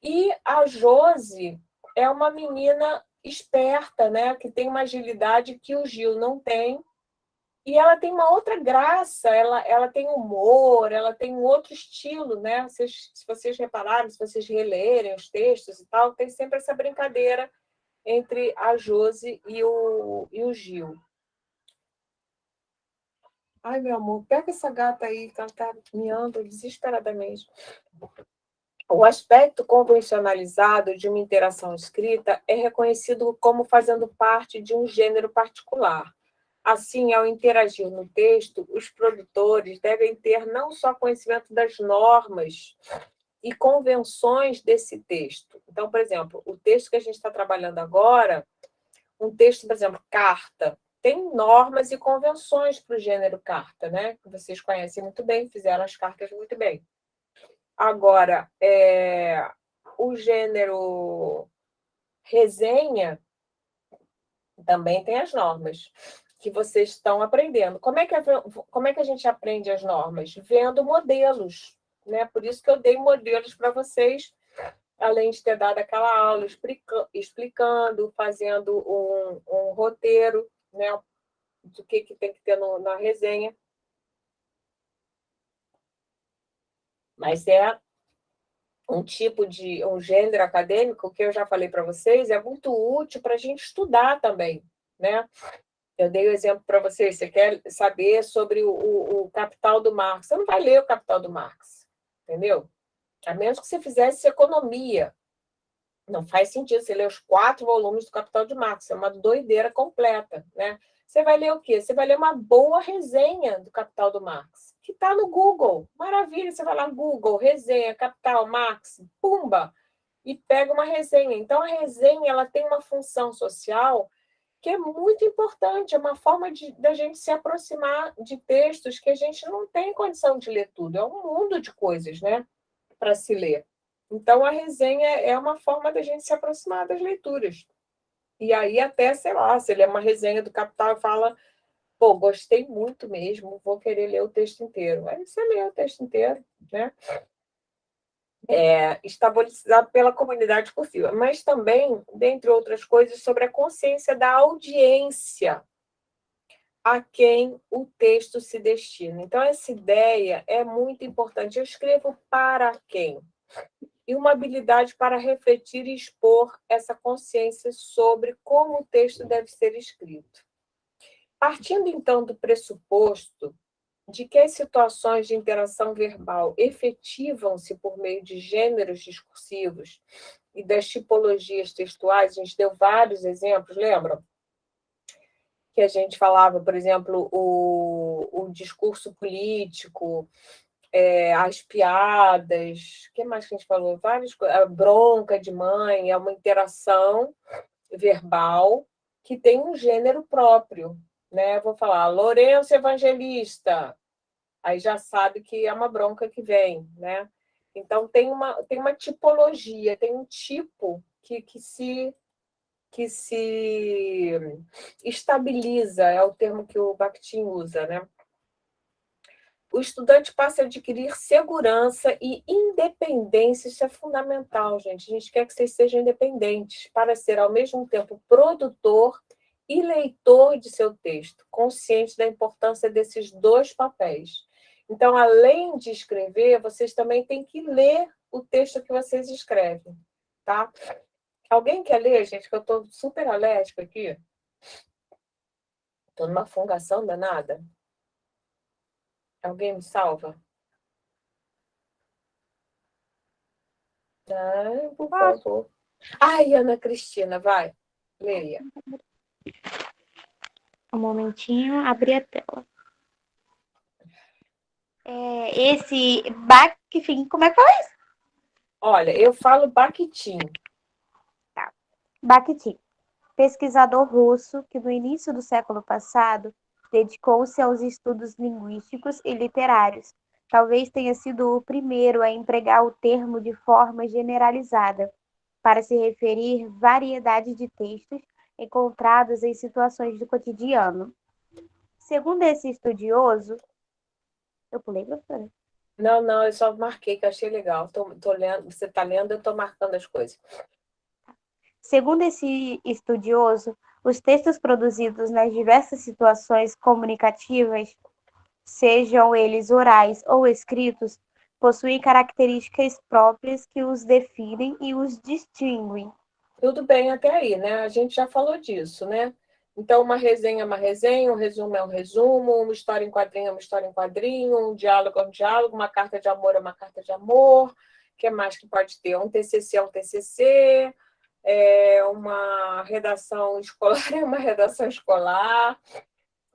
E a Josi é uma menina esperta, né, que tem uma agilidade que o Gil não tem, e ela tem uma outra graça, ela tem humor, ela tem um outro estilo, né? Se vocês repararem, se vocês relerem os textos e tal, tem sempre essa brincadeira entre a Josi e o Gil. Ai, meu amor, pega essa gata aí, que ela está miando desesperadamente. O aspecto convencionalizado de uma interação escrita é reconhecido como fazendo parte de um gênero particular. Assim, ao interagir no texto, os produtores devem ter não só conhecimento das normas e convenções desse texto. Então, por exemplo, o texto que a gente está trabalhando agora, um texto, por exemplo, carta, tem normas e convenções para o gênero carta, né? Que vocês conhecem muito bem, fizeram as cartas muito bem. Agora, o gênero resenha também tem as normas que vocês estão aprendendo. Como é que a gente aprende as normas? Vendo modelos, né? Por isso que eu dei modelos para vocês, além de ter dado aquela aula explicando, fazendo um roteiro, né? Do que tem que ter na resenha. Mas é um gênero acadêmico que eu já falei para vocês, é muito útil para a gente estudar também, né? Eu dei o exemplo para vocês, você quer saber sobre o Capital do Marx, você não vai ler o Capital do Marx, entendeu? A menos que você fizesse economia. Não faz sentido você ler os 4 volumes do Capital de Marx, é uma doideira completa, né? Você vai ler o quê? Você vai ler uma boa resenha do Capital do Marx, que está no Google. Maravilha, você vai lá no Google, resenha, Capital, Marx, pumba, e pega uma resenha. Então, a resenha ela tem uma função social que é muito importante, é uma forma da gente se aproximar de textos que a gente não tem condição de ler tudo. É um mundo de coisas, né, para se ler. Então, a resenha é uma forma da gente se aproximar das leituras. E aí, até, sei lá, se ele é uma resenha do Capital e fala, pô, gostei muito mesmo, vou querer ler o texto inteiro. Aí você lê o texto inteiro, né? Estabelecido pela comunidade cursiva, mas também, dentre outras coisas, sobre a consciência da audiência. a quem o texto se destina. Então, essa ideia é muito importante. Eu escrevo para quem? E uma habilidade para refletir e expor essa consciência sobre como o texto deve ser escrito. Partindo, então, do pressuposto de que as situações de interação verbal efetivam-se por meio de gêneros discursivos e das tipologias textuais, a gente deu vários exemplos, lembram? Que a gente falava, por exemplo, o discurso político, as piadas, o que mais que a gente falou? Várias coisas. A bronca de mãe é uma interação verbal que tem um gênero próprio. Né? Vou falar, Lourenço Evangelista, aí já sabe que é uma bronca que vem. Né? Então, tem uma tipologia, tem um tipo que se estabiliza, é o termo que o Bakhtin usa, né? O estudante passa a adquirir segurança e independência, isso é fundamental, gente. A gente quer que vocês sejam independentes para ser, ao mesmo tempo, produtor e leitor de seu texto, consciente da importância desses dois papéis. Então, além de escrever, vocês também têm que ler o texto que vocês escrevem, tá? Alguém quer ler, gente, que eu estou super alérgica aqui? Estou numa fungação danada. Alguém me salva? Ah, por favor. Ai, Ana Cristina, vai. Leia. Um momentinho, abrir a tela. Esse Bakhtin, como é que fala isso? Olha, eu falo Bakhtin. Bakhtin, pesquisador russo que no início do século passado dedicou-se aos estudos linguísticos e literários. Talvez tenha sido o primeiro a empregar o termo de forma generalizada para se referir à variedade de textos encontrados em situações do cotidiano. Segundo esse estudioso, eu pulei, professora? Não, eu só marquei, que eu achei legal. Tô lendo, você está lendo, eu estou marcando as coisas. Segundo esse estudioso, os textos produzidos nas diversas situações comunicativas, sejam eles orais ou escritos, possuem características próprias que os definem e os distinguem. Tudo bem até aí, né? A gente já falou disso, né? Então, uma resenha é uma resenha, um resumo é um resumo, uma história em quadrinho é uma história em quadrinho, um diálogo é um diálogo, uma carta de amor é uma carta de amor. O que mais que pode ter? Um TCC é um TCC, uma redação escolar é uma redação escolar,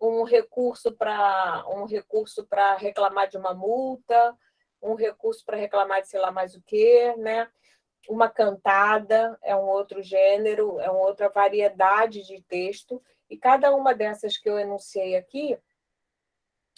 um recurso para reclamar de uma multa, um recurso para reclamar de sei lá mais o quê, né? Uma cantada é um outro gênero, é uma outra variedade de texto, e cada uma dessas que eu enunciei aqui,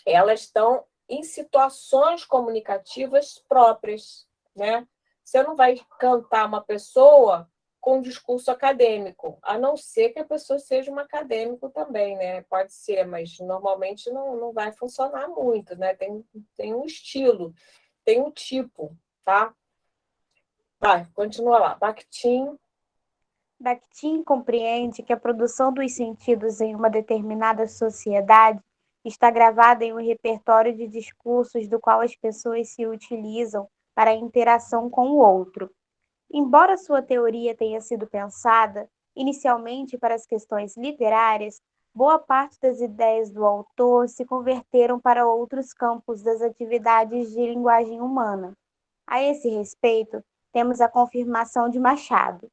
elas estão em situações comunicativas próprias, né? Você não vai cantar uma pessoa com discurso acadêmico, a não ser que a pessoa seja um acadêmico também, né? Pode ser, mas normalmente não vai funcionar muito, né? Tem um estilo, tem um tipo, tá? Vai, continua lá. Bakhtin. Bakhtin compreende que a produção dos sentidos em uma determinada sociedade está gravada em um repertório de discursos do qual as pessoas se utilizam para a interação com o outro. Embora sua teoria tenha sido pensada inicialmente para as questões literárias, boa parte das ideias do autor se converteram para outros campos das atividades de linguagem humana. A esse respeito, temos a confirmação de Machado.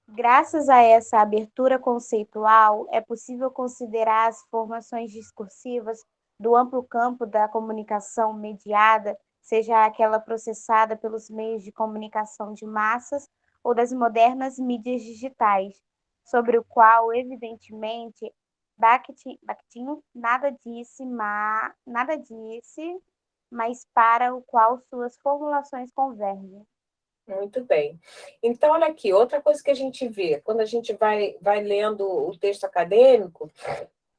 Graças a essa abertura conceitual, é possível considerar as formações discursivas do amplo campo da comunicação mediada, seja aquela processada pelos meios de comunicação de massas ou das modernas mídias digitais, sobre o qual, evidentemente, Bakhtin nada disse, mas para o qual suas formulações convergem. Muito bem. Então, olha aqui, outra coisa que a gente vê, quando a gente vai lendo o texto acadêmico,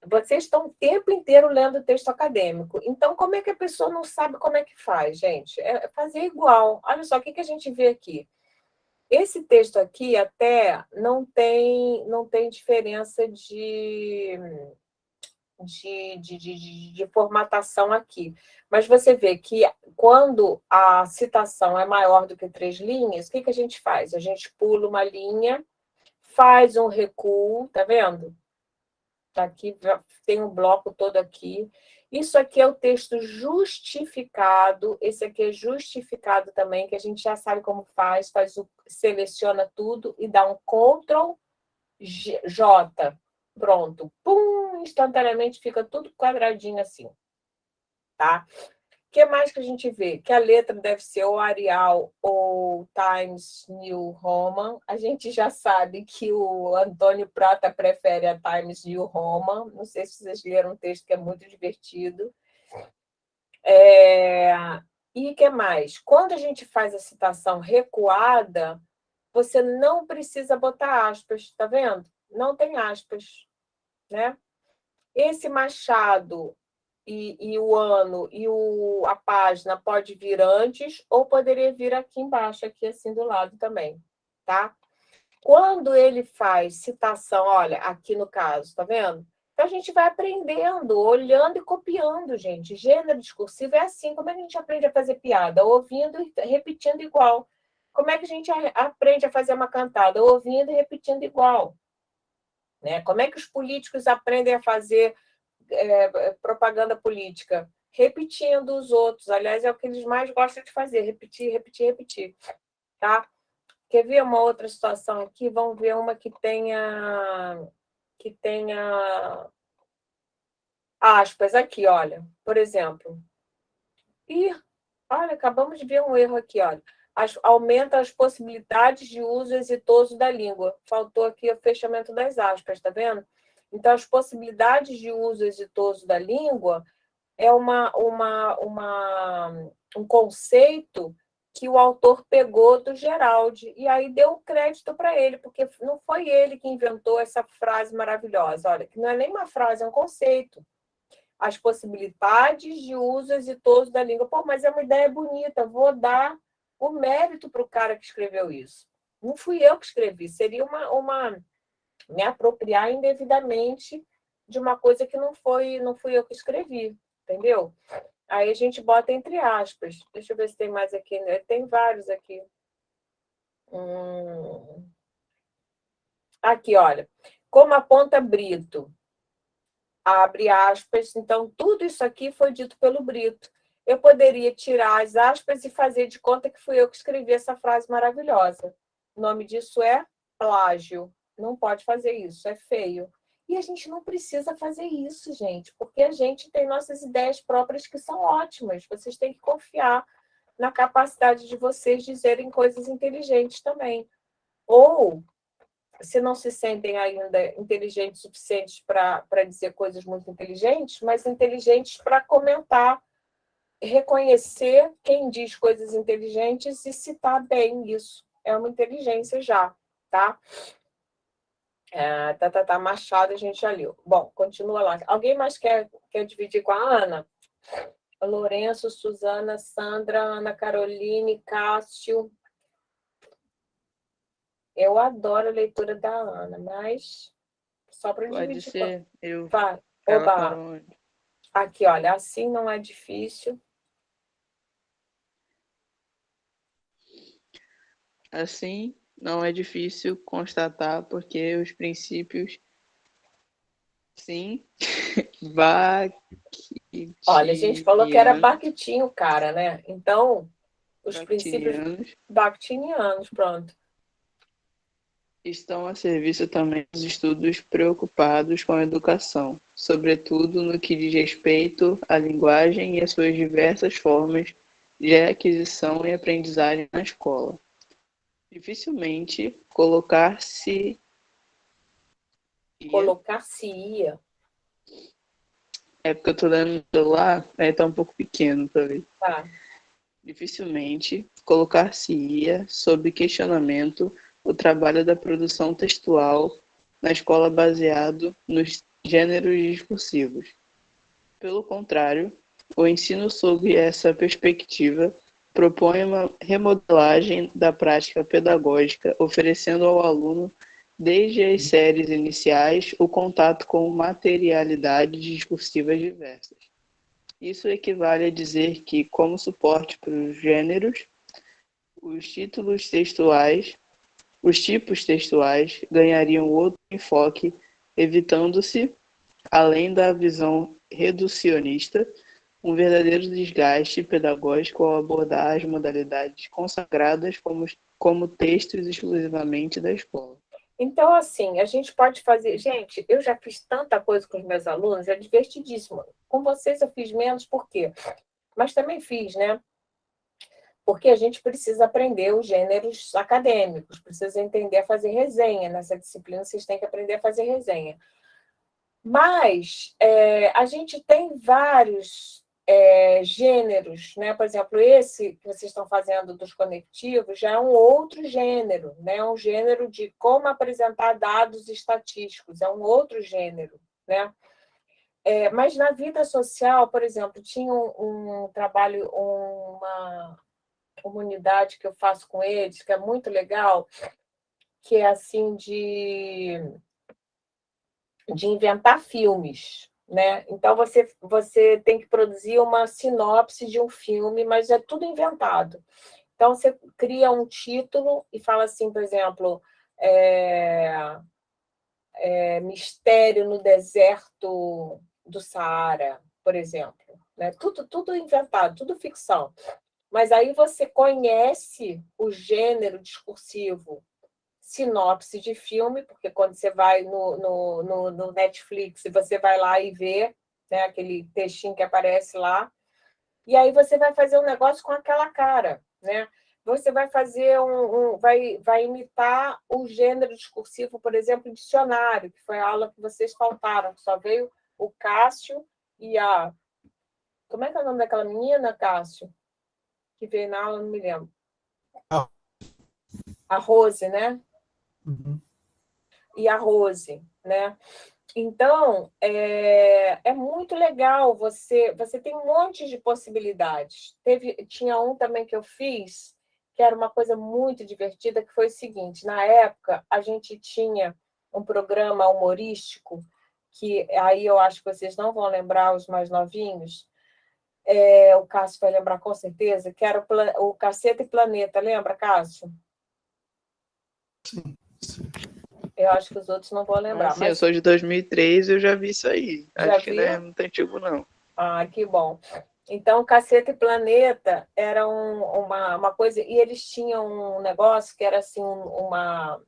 vocês estão o tempo inteiro lendo o texto acadêmico. Então, como é que a pessoa não sabe como é que faz, gente? É fazer igual. Olha só, o que a gente vê aqui? Esse texto aqui até não tem diferença de formatação aqui. Mas você vê que quando a citação é maior do que 3 linhas, o que a gente faz? A gente pula uma linha, faz um recuo, tá vendo? Tá aqui, tem um bloco todo aqui. Isso aqui é o texto justificado, esse aqui é justificado também, que a gente já sabe como faz seleciona tudo e dá um Ctrl J. Pronto. Pum, instantaneamente fica tudo quadradinho assim. Tá? O que mais que a gente vê? Que a letra deve ser ou Arial ou Times New Roman. A gente já sabe que o Antônio Prata prefere a Times New Roman. Não sei se vocês leram um texto que é muito divertido. E o que mais? Quando a gente faz a citação recuada, você não precisa botar aspas, tá vendo? Não tem aspas, né? Esse Machado e o ano e a página pode vir antes ou poderia vir aqui embaixo, aqui assim do lado também, tá? Quando ele faz citação, olha, aqui no caso, tá vendo? Então a gente vai aprendendo, olhando e copiando, gente. Gênero discursivo é assim. Como é que a gente aprende a fazer piada? Ouvindo e repetindo igual. Como é que a gente aprende a fazer uma cantada? Ouvindo e repetindo igual. Né? Como é que os políticos aprendem a fazer propaganda política? Repetindo os outros. Aliás, é o que eles mais gostam de fazer, repetir, repetir, repetir. Tá? Quer ver uma outra situação aqui? Vamos ver uma que tenha aspas aqui, olha. Por exemplo. Olha, acabamos de ver um erro aqui, olha. Aumenta as possibilidades de uso exitoso da língua. Faltou aqui o fechamento das aspas, tá vendo? Então, as possibilidades de uso exitoso da língua é um conceito que o autor pegou do Geraldi e aí deu crédito para ele, porque não foi ele que inventou essa frase maravilhosa. Olha, que não é nem uma frase, é um conceito. As possibilidades de uso exitoso da língua. Pô, mas é uma ideia bonita, vou dar o mérito para o cara que escreveu isso. Não fui eu que escrevi, seria me apropriar indevidamente de uma coisa que não fui eu que escrevi, entendeu? Aí a gente bota entre aspas. Deixa eu ver se tem mais aqui. Tem vários aqui. Aqui, olha. Como aponta Brito, abre aspas. Então, tudo isso aqui foi dito pelo Brito. Eu poderia tirar as aspas e fazer de conta que fui eu que escrevi essa frase maravilhosa. O nome disso é plágio. Não pode fazer isso, é feio. E a gente não precisa fazer isso, gente, porque a gente tem nossas ideias próprias que são ótimas. Vocês têm que confiar na capacidade de vocês dizerem coisas inteligentes também. Ou, se não se sentem ainda inteligentes o suficientes para dizer coisas muito inteligentes, mas inteligentes para comentar, reconhecer quem diz coisas inteligentes e citar bem isso. É uma inteligência já, tá? Machado, a gente já leu. Bom, continua lá. Alguém mais quer dividir com a Ana? Lourenço, Suzana, Sandra, Ana Caroline, Cássio. Eu adoro a leitura da Ana, mas só para dividir. Pode ser, eu. Vai. Ela Oba. parou onde? Aqui, olha, assim não é difícil. Assim, não é difícil constatar, porque os princípios, sim, Olha, a gente falou que era Bakhtin, cara, né? Então, os princípios bakhtinianos, pronto. Estão a serviço também dos estudos preocupados com a educação, sobretudo no que diz respeito à linguagem e às suas diversas formas de aquisição e aprendizagem na escola. Dificilmente colocar-se-ia. É porque eu estou lendo no celular, aí está um pouco pequeno para ver. Tá. Dificilmente colocar-se-ia sob questionamento o trabalho da produção textual na escola baseado nos gêneros discursivos. Pelo contrário, o ensino sob essa perspectiva propõe uma remodelagem da prática pedagógica, oferecendo ao aluno, desde as séries iniciais, o contato com materialidades discursivas diversas. Isso equivale a dizer que, como suporte para os gêneros, os tipos textuais ganhariam outro enfoque, evitando-se, além da visão reducionista, um verdadeiro desgaste pedagógico ao abordar as modalidades consagradas como textos exclusivamente da escola. Então, assim, a gente pode fazer... Gente, eu já fiz tanta coisa com os meus alunos, é divertidíssimo. Com vocês eu fiz menos, por quê? Mas também fiz, né? Porque a gente precisa aprender os gêneros acadêmicos, precisa entender a fazer resenha. Nessa disciplina, vocês têm que aprender a fazer resenha. Mas a gente tem vários gêneros, né? Por exemplo, esse que vocês estão fazendo dos conectivos já é um outro gênero, né? Um gênero de como apresentar dados estatísticos, é um outro gênero, né? Mas na vida social, por exemplo, tinha um trabalho, uma unidade que eu faço com eles, que é muito legal, que é assim de inventar filmes, né? Então, você tem que produzir uma sinopse de um filme, mas é tudo inventado. Então, você cria um título e fala assim, por exemplo, Mistério no Deserto do Saara, por exemplo. Né? Tudo inventado, tudo ficção. Mas aí você conhece o gênero discursivo, sinopse de filme, porque quando você vai no Netflix, você vai lá e vê, né, aquele textinho que aparece lá, e aí você vai fazer um negócio com aquela cara, né? Você vai fazer vai imitar o gênero discursivo, por exemplo, dicionário, que foi a aula que vocês faltaram, que só veio o Cássio e a... Como é que é o nome daquela menina, Cássio? Que veio na aula, não me lembro. A Rose, né? Uhum. E a Rose, né? Então, é muito legal, você tem um monte de possibilidades. Tinha um também que eu fiz, que era uma coisa muito divertida, que foi o seguinte, na época, a gente tinha um programa humorístico, que aí eu acho que vocês não vão lembrar, os mais novinhos, o Cássio vai lembrar com certeza, que era o Caceta e Planeta, lembra, Cássio? Sim, sim. Eu acho que os outros não vão lembrar. Sim, eu sou de 2003 e eu já vi isso aí. Já Acho que não é muito antigo, não. Ah, que bom. Então, Caceta e Planeta era uma coisa... E eles tinham um negócio que era assim, uma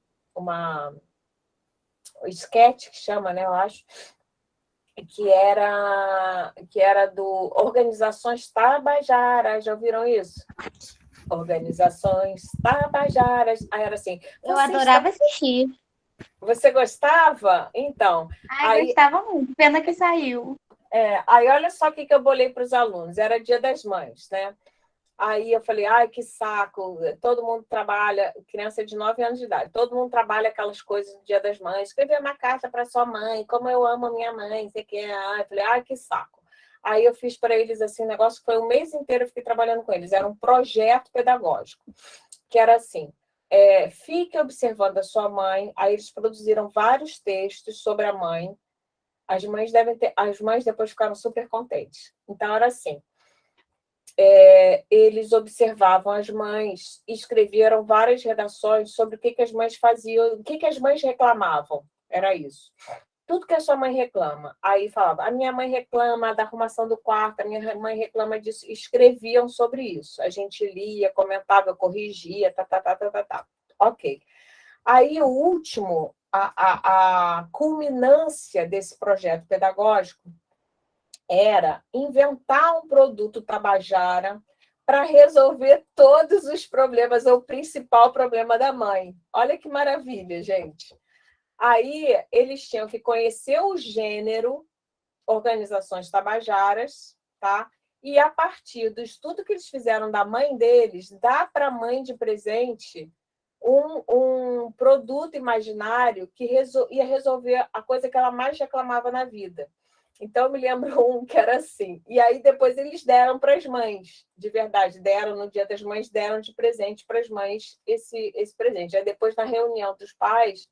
sketch, que chama, né, eu acho, que era do Organizações Tabajaras. Já ouviram isso? Organizações Tabajaras. Aí era assim... Eu adorava assistir. Você gostava? Então... Ai, gostava muito. Pena que saiu. Aí olha só o que eu bolei para os alunos. Era Dia das Mães, né? Aí eu falei, ai, que saco, todo mundo trabalha, criança de 9 anos de idade, todo mundo trabalha aquelas coisas do Dia das Mães, escrever uma carta para sua mãe, como eu amo a minha mãe, sei que é. Eu falei, ai, que saco. Aí eu fiz para eles assim, um negócio que foi um mês inteiro, eu fiquei trabalhando com eles, era um projeto pedagógico, que era assim, fique observando a sua mãe. Aí eles produziram vários textos sobre a mãe. As mães depois ficaram super contentes. Então, era assim, eles observavam as mães, escreveram várias redações sobre o que as mães faziam, o que as mães reclamavam, era isso. Tudo que a sua mãe reclama. Aí falava, a minha mãe reclama da arrumação do quarto, a minha mãe reclama disso. Escreviam sobre isso. A gente lia, comentava, corrigia, tá. Ok. Aí, o último, a culminância desse projeto pedagógico era inventar um produto Tabajara para resolver todos os problemas, ou o principal problema da mãe. Olha que maravilha, gente. Aí, eles tinham que conhecer o gênero Organizações Tabajaras, tá? E, a partir do estudo que eles fizeram da mãe deles, dá para a mãe de presente um produto imaginário que ia resolver a coisa que ela mais reclamava na vida. Então, eu me lembro um que era assim. E aí, depois, eles deram para as mães, de verdade. Deram, no Dia das Mães, deram de presente para as mães esse presente. Aí, depois, na reunião dos pais,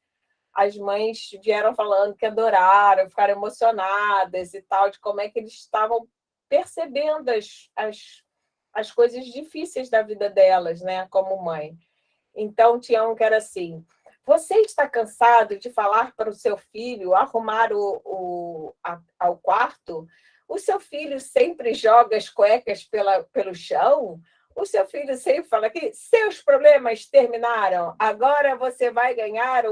as mães vieram falando que adoraram, ficaram emocionadas e tal, de como é que eles estavam percebendo as coisas difíceis da vida delas, né, como mãe. Então, tinha um que era assim: você está cansado de falar para o seu filho arrumar ao quarto? O seu filho sempre joga as cuecas pelo chão? O seu filho sempre fala que seus problemas terminaram, agora você vai ganhar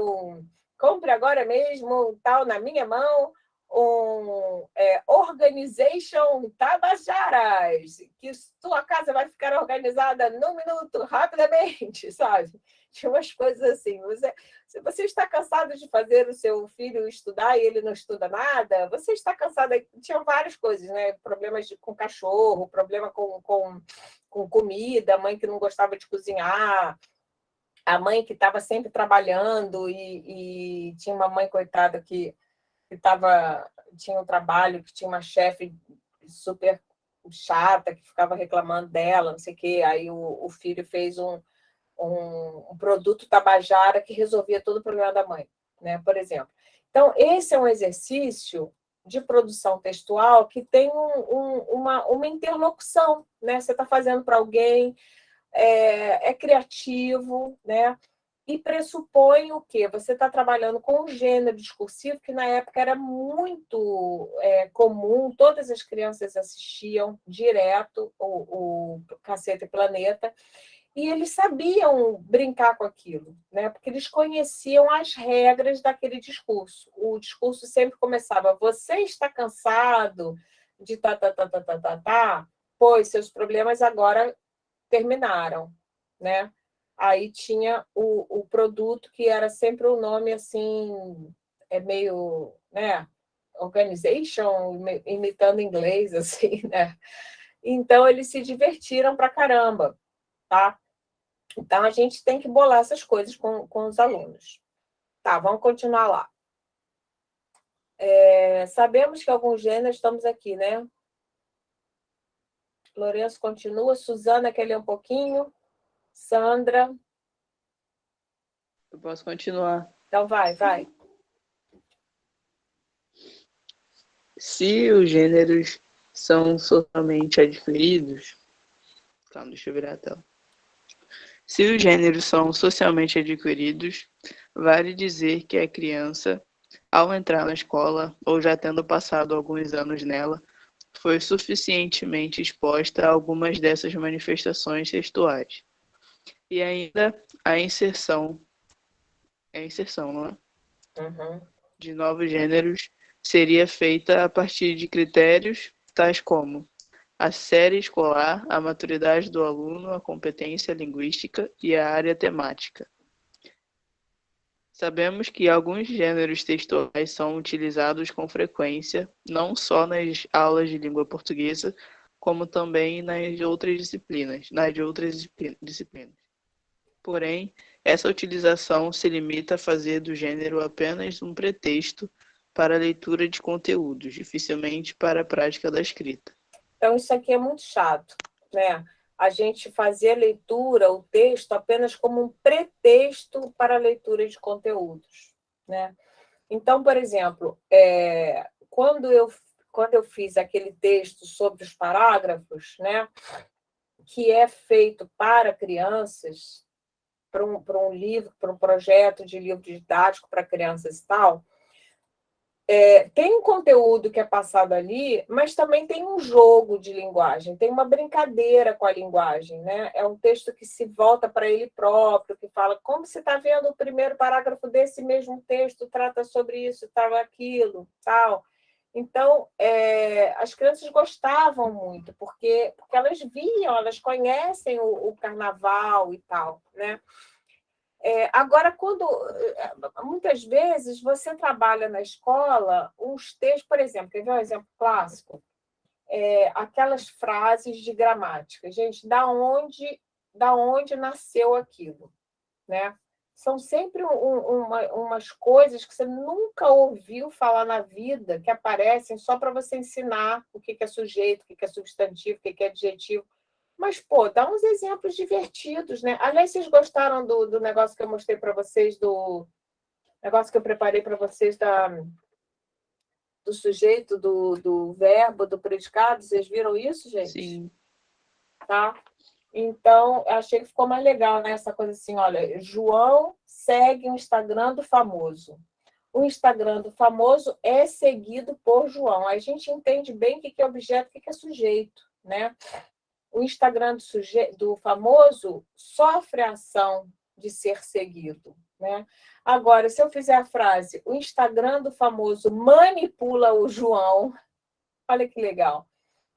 compre agora mesmo, tal, na minha mão, Organization Tabajaras, que sua casa vai ficar organizada num minuto, rapidamente, sabe? Tinha umas coisas assim. Se você está cansado de fazer o seu filho estudar e ele não estuda nada, você está cansado. Tinha várias coisas, né? Problemas com cachorro, problema com comida, a mãe que não gostava de cozinhar, a mãe que estava sempre trabalhando e tinha uma mãe, coitada, que tinha um trabalho, que tinha uma chefe super chata, que ficava reclamando dela, não sei o quê. Aí o filho fez um produto Tabajara que resolvia todo o problema da mãe, né? Por exemplo. Então, esse é um exercício de produção textual que tem uma interlocução, né? Você está fazendo para alguém, é criativo, né? E pressupõe o quê? Você está trabalhando com um gênero discursivo que na época era muito comum, todas as crianças assistiam direto o Cacete e Planeta, e eles sabiam brincar com aquilo, né? Porque eles conheciam as regras daquele discurso. O discurso sempre começava: você está cansado de pois seus problemas agora terminaram, né? Aí tinha o produto, que era sempre um nome assim, meio, né? Organization, imitando inglês, assim, né? Então, eles se divertiram pra caramba, tá? Então, a gente tem que bolar essas coisas com os alunos. Tá, vamos continuar lá. Sabemos que alguns gêneros, estamos aqui, né? Lourenço continua, Suzana quer ler um pouquinho, Sandra. Eu posso continuar. Então, vai. Se os gêneros são socialmente adquiridos... Calma, deixa eu virar a tela. Se os gêneros são socialmente adquiridos, vale dizer que a criança, ao entrar na escola, ou já tendo passado alguns anos nela, foi suficientemente exposta a algumas dessas manifestações textuais. E ainda a inserção, não é? Uhum. De novos gêneros seria feita a partir de critérios tais como a série escolar, a maturidade do aluno, a competência linguística e a área temática. Sabemos que alguns gêneros textuais são utilizados com frequência, não só nas aulas de língua portuguesa, como também nas outras disciplinas. Porém, essa utilização se limita a fazer do gênero apenas um pretexto para a leitura de conteúdos, dificilmente para a prática da escrita. Então, isso aqui é muito chato, né? A gente fazer a leitura, o texto, apenas como um pretexto para a leitura de conteúdos, né? Então, por exemplo, quando eu fiz aquele texto sobre os parágrafos, né, que é feito para crianças, para um livro, para um projeto de livro didático para crianças e tal, tem um conteúdo que é passado ali, mas também tem um jogo de linguagem, tem uma brincadeira com a linguagem, né? É um texto que se volta para ele próprio, que fala: como você está vendo o primeiro parágrafo desse mesmo texto, trata sobre isso, tal, aquilo, tal. Então, as crianças gostavam muito, porque elas viam, elas conhecem o carnaval e tal, né? Agora, muitas vezes você trabalha na escola uns textos, por exemplo, quer ver um exemplo clássico? Aquelas frases de gramática. Gente, da onde nasceu aquilo, né? são sempre umas coisas que você nunca ouviu falar na vida, que aparecem só para você ensinar o que é sujeito, o que é substantivo, o que é adjetivo. Mas, pô, dá uns exemplos divertidos, né? Aliás, vocês gostaram do negócio que eu mostrei para vocês, do negócio que eu preparei para vocês do sujeito, do verbo, do predicado? Vocês viram isso, gente? Sim. Tá? Então, eu achei que ficou mais legal, né? Essa coisa assim, olha, João segue o Instagram do famoso. O Instagram do famoso é seguido por João. A gente entende bem o que é objeto e o que é sujeito, né? O Instagram do famoso sofre a ação de ser seguido, né? Agora, se eu fizer a frase, o Instagram do famoso manipula o João, olha que legal.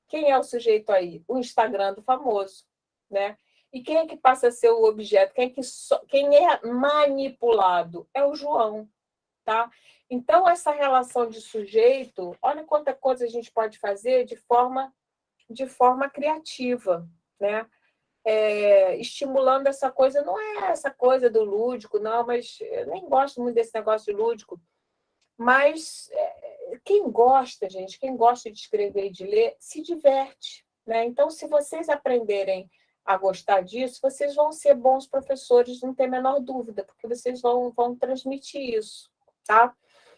Quem é o sujeito aí? O Instagram do famoso, né? E quem é que passa a ser o objeto? Quem é manipulado? É o João, tá? Então, essa relação de sujeito, olha quanta coisa a gente pode fazer de forma criativa, né? Estimulando essa coisa, não é essa coisa do lúdico, não, mas eu nem gosto muito desse negócio de lúdico, mas quem gosta, gente, quem gosta de escrever e de ler, se diverte, né? Então, se vocês aprenderem a gostar disso, vocês vão ser bons professores, não tem a menor dúvida, porque vocês vão transmitir isso, tá?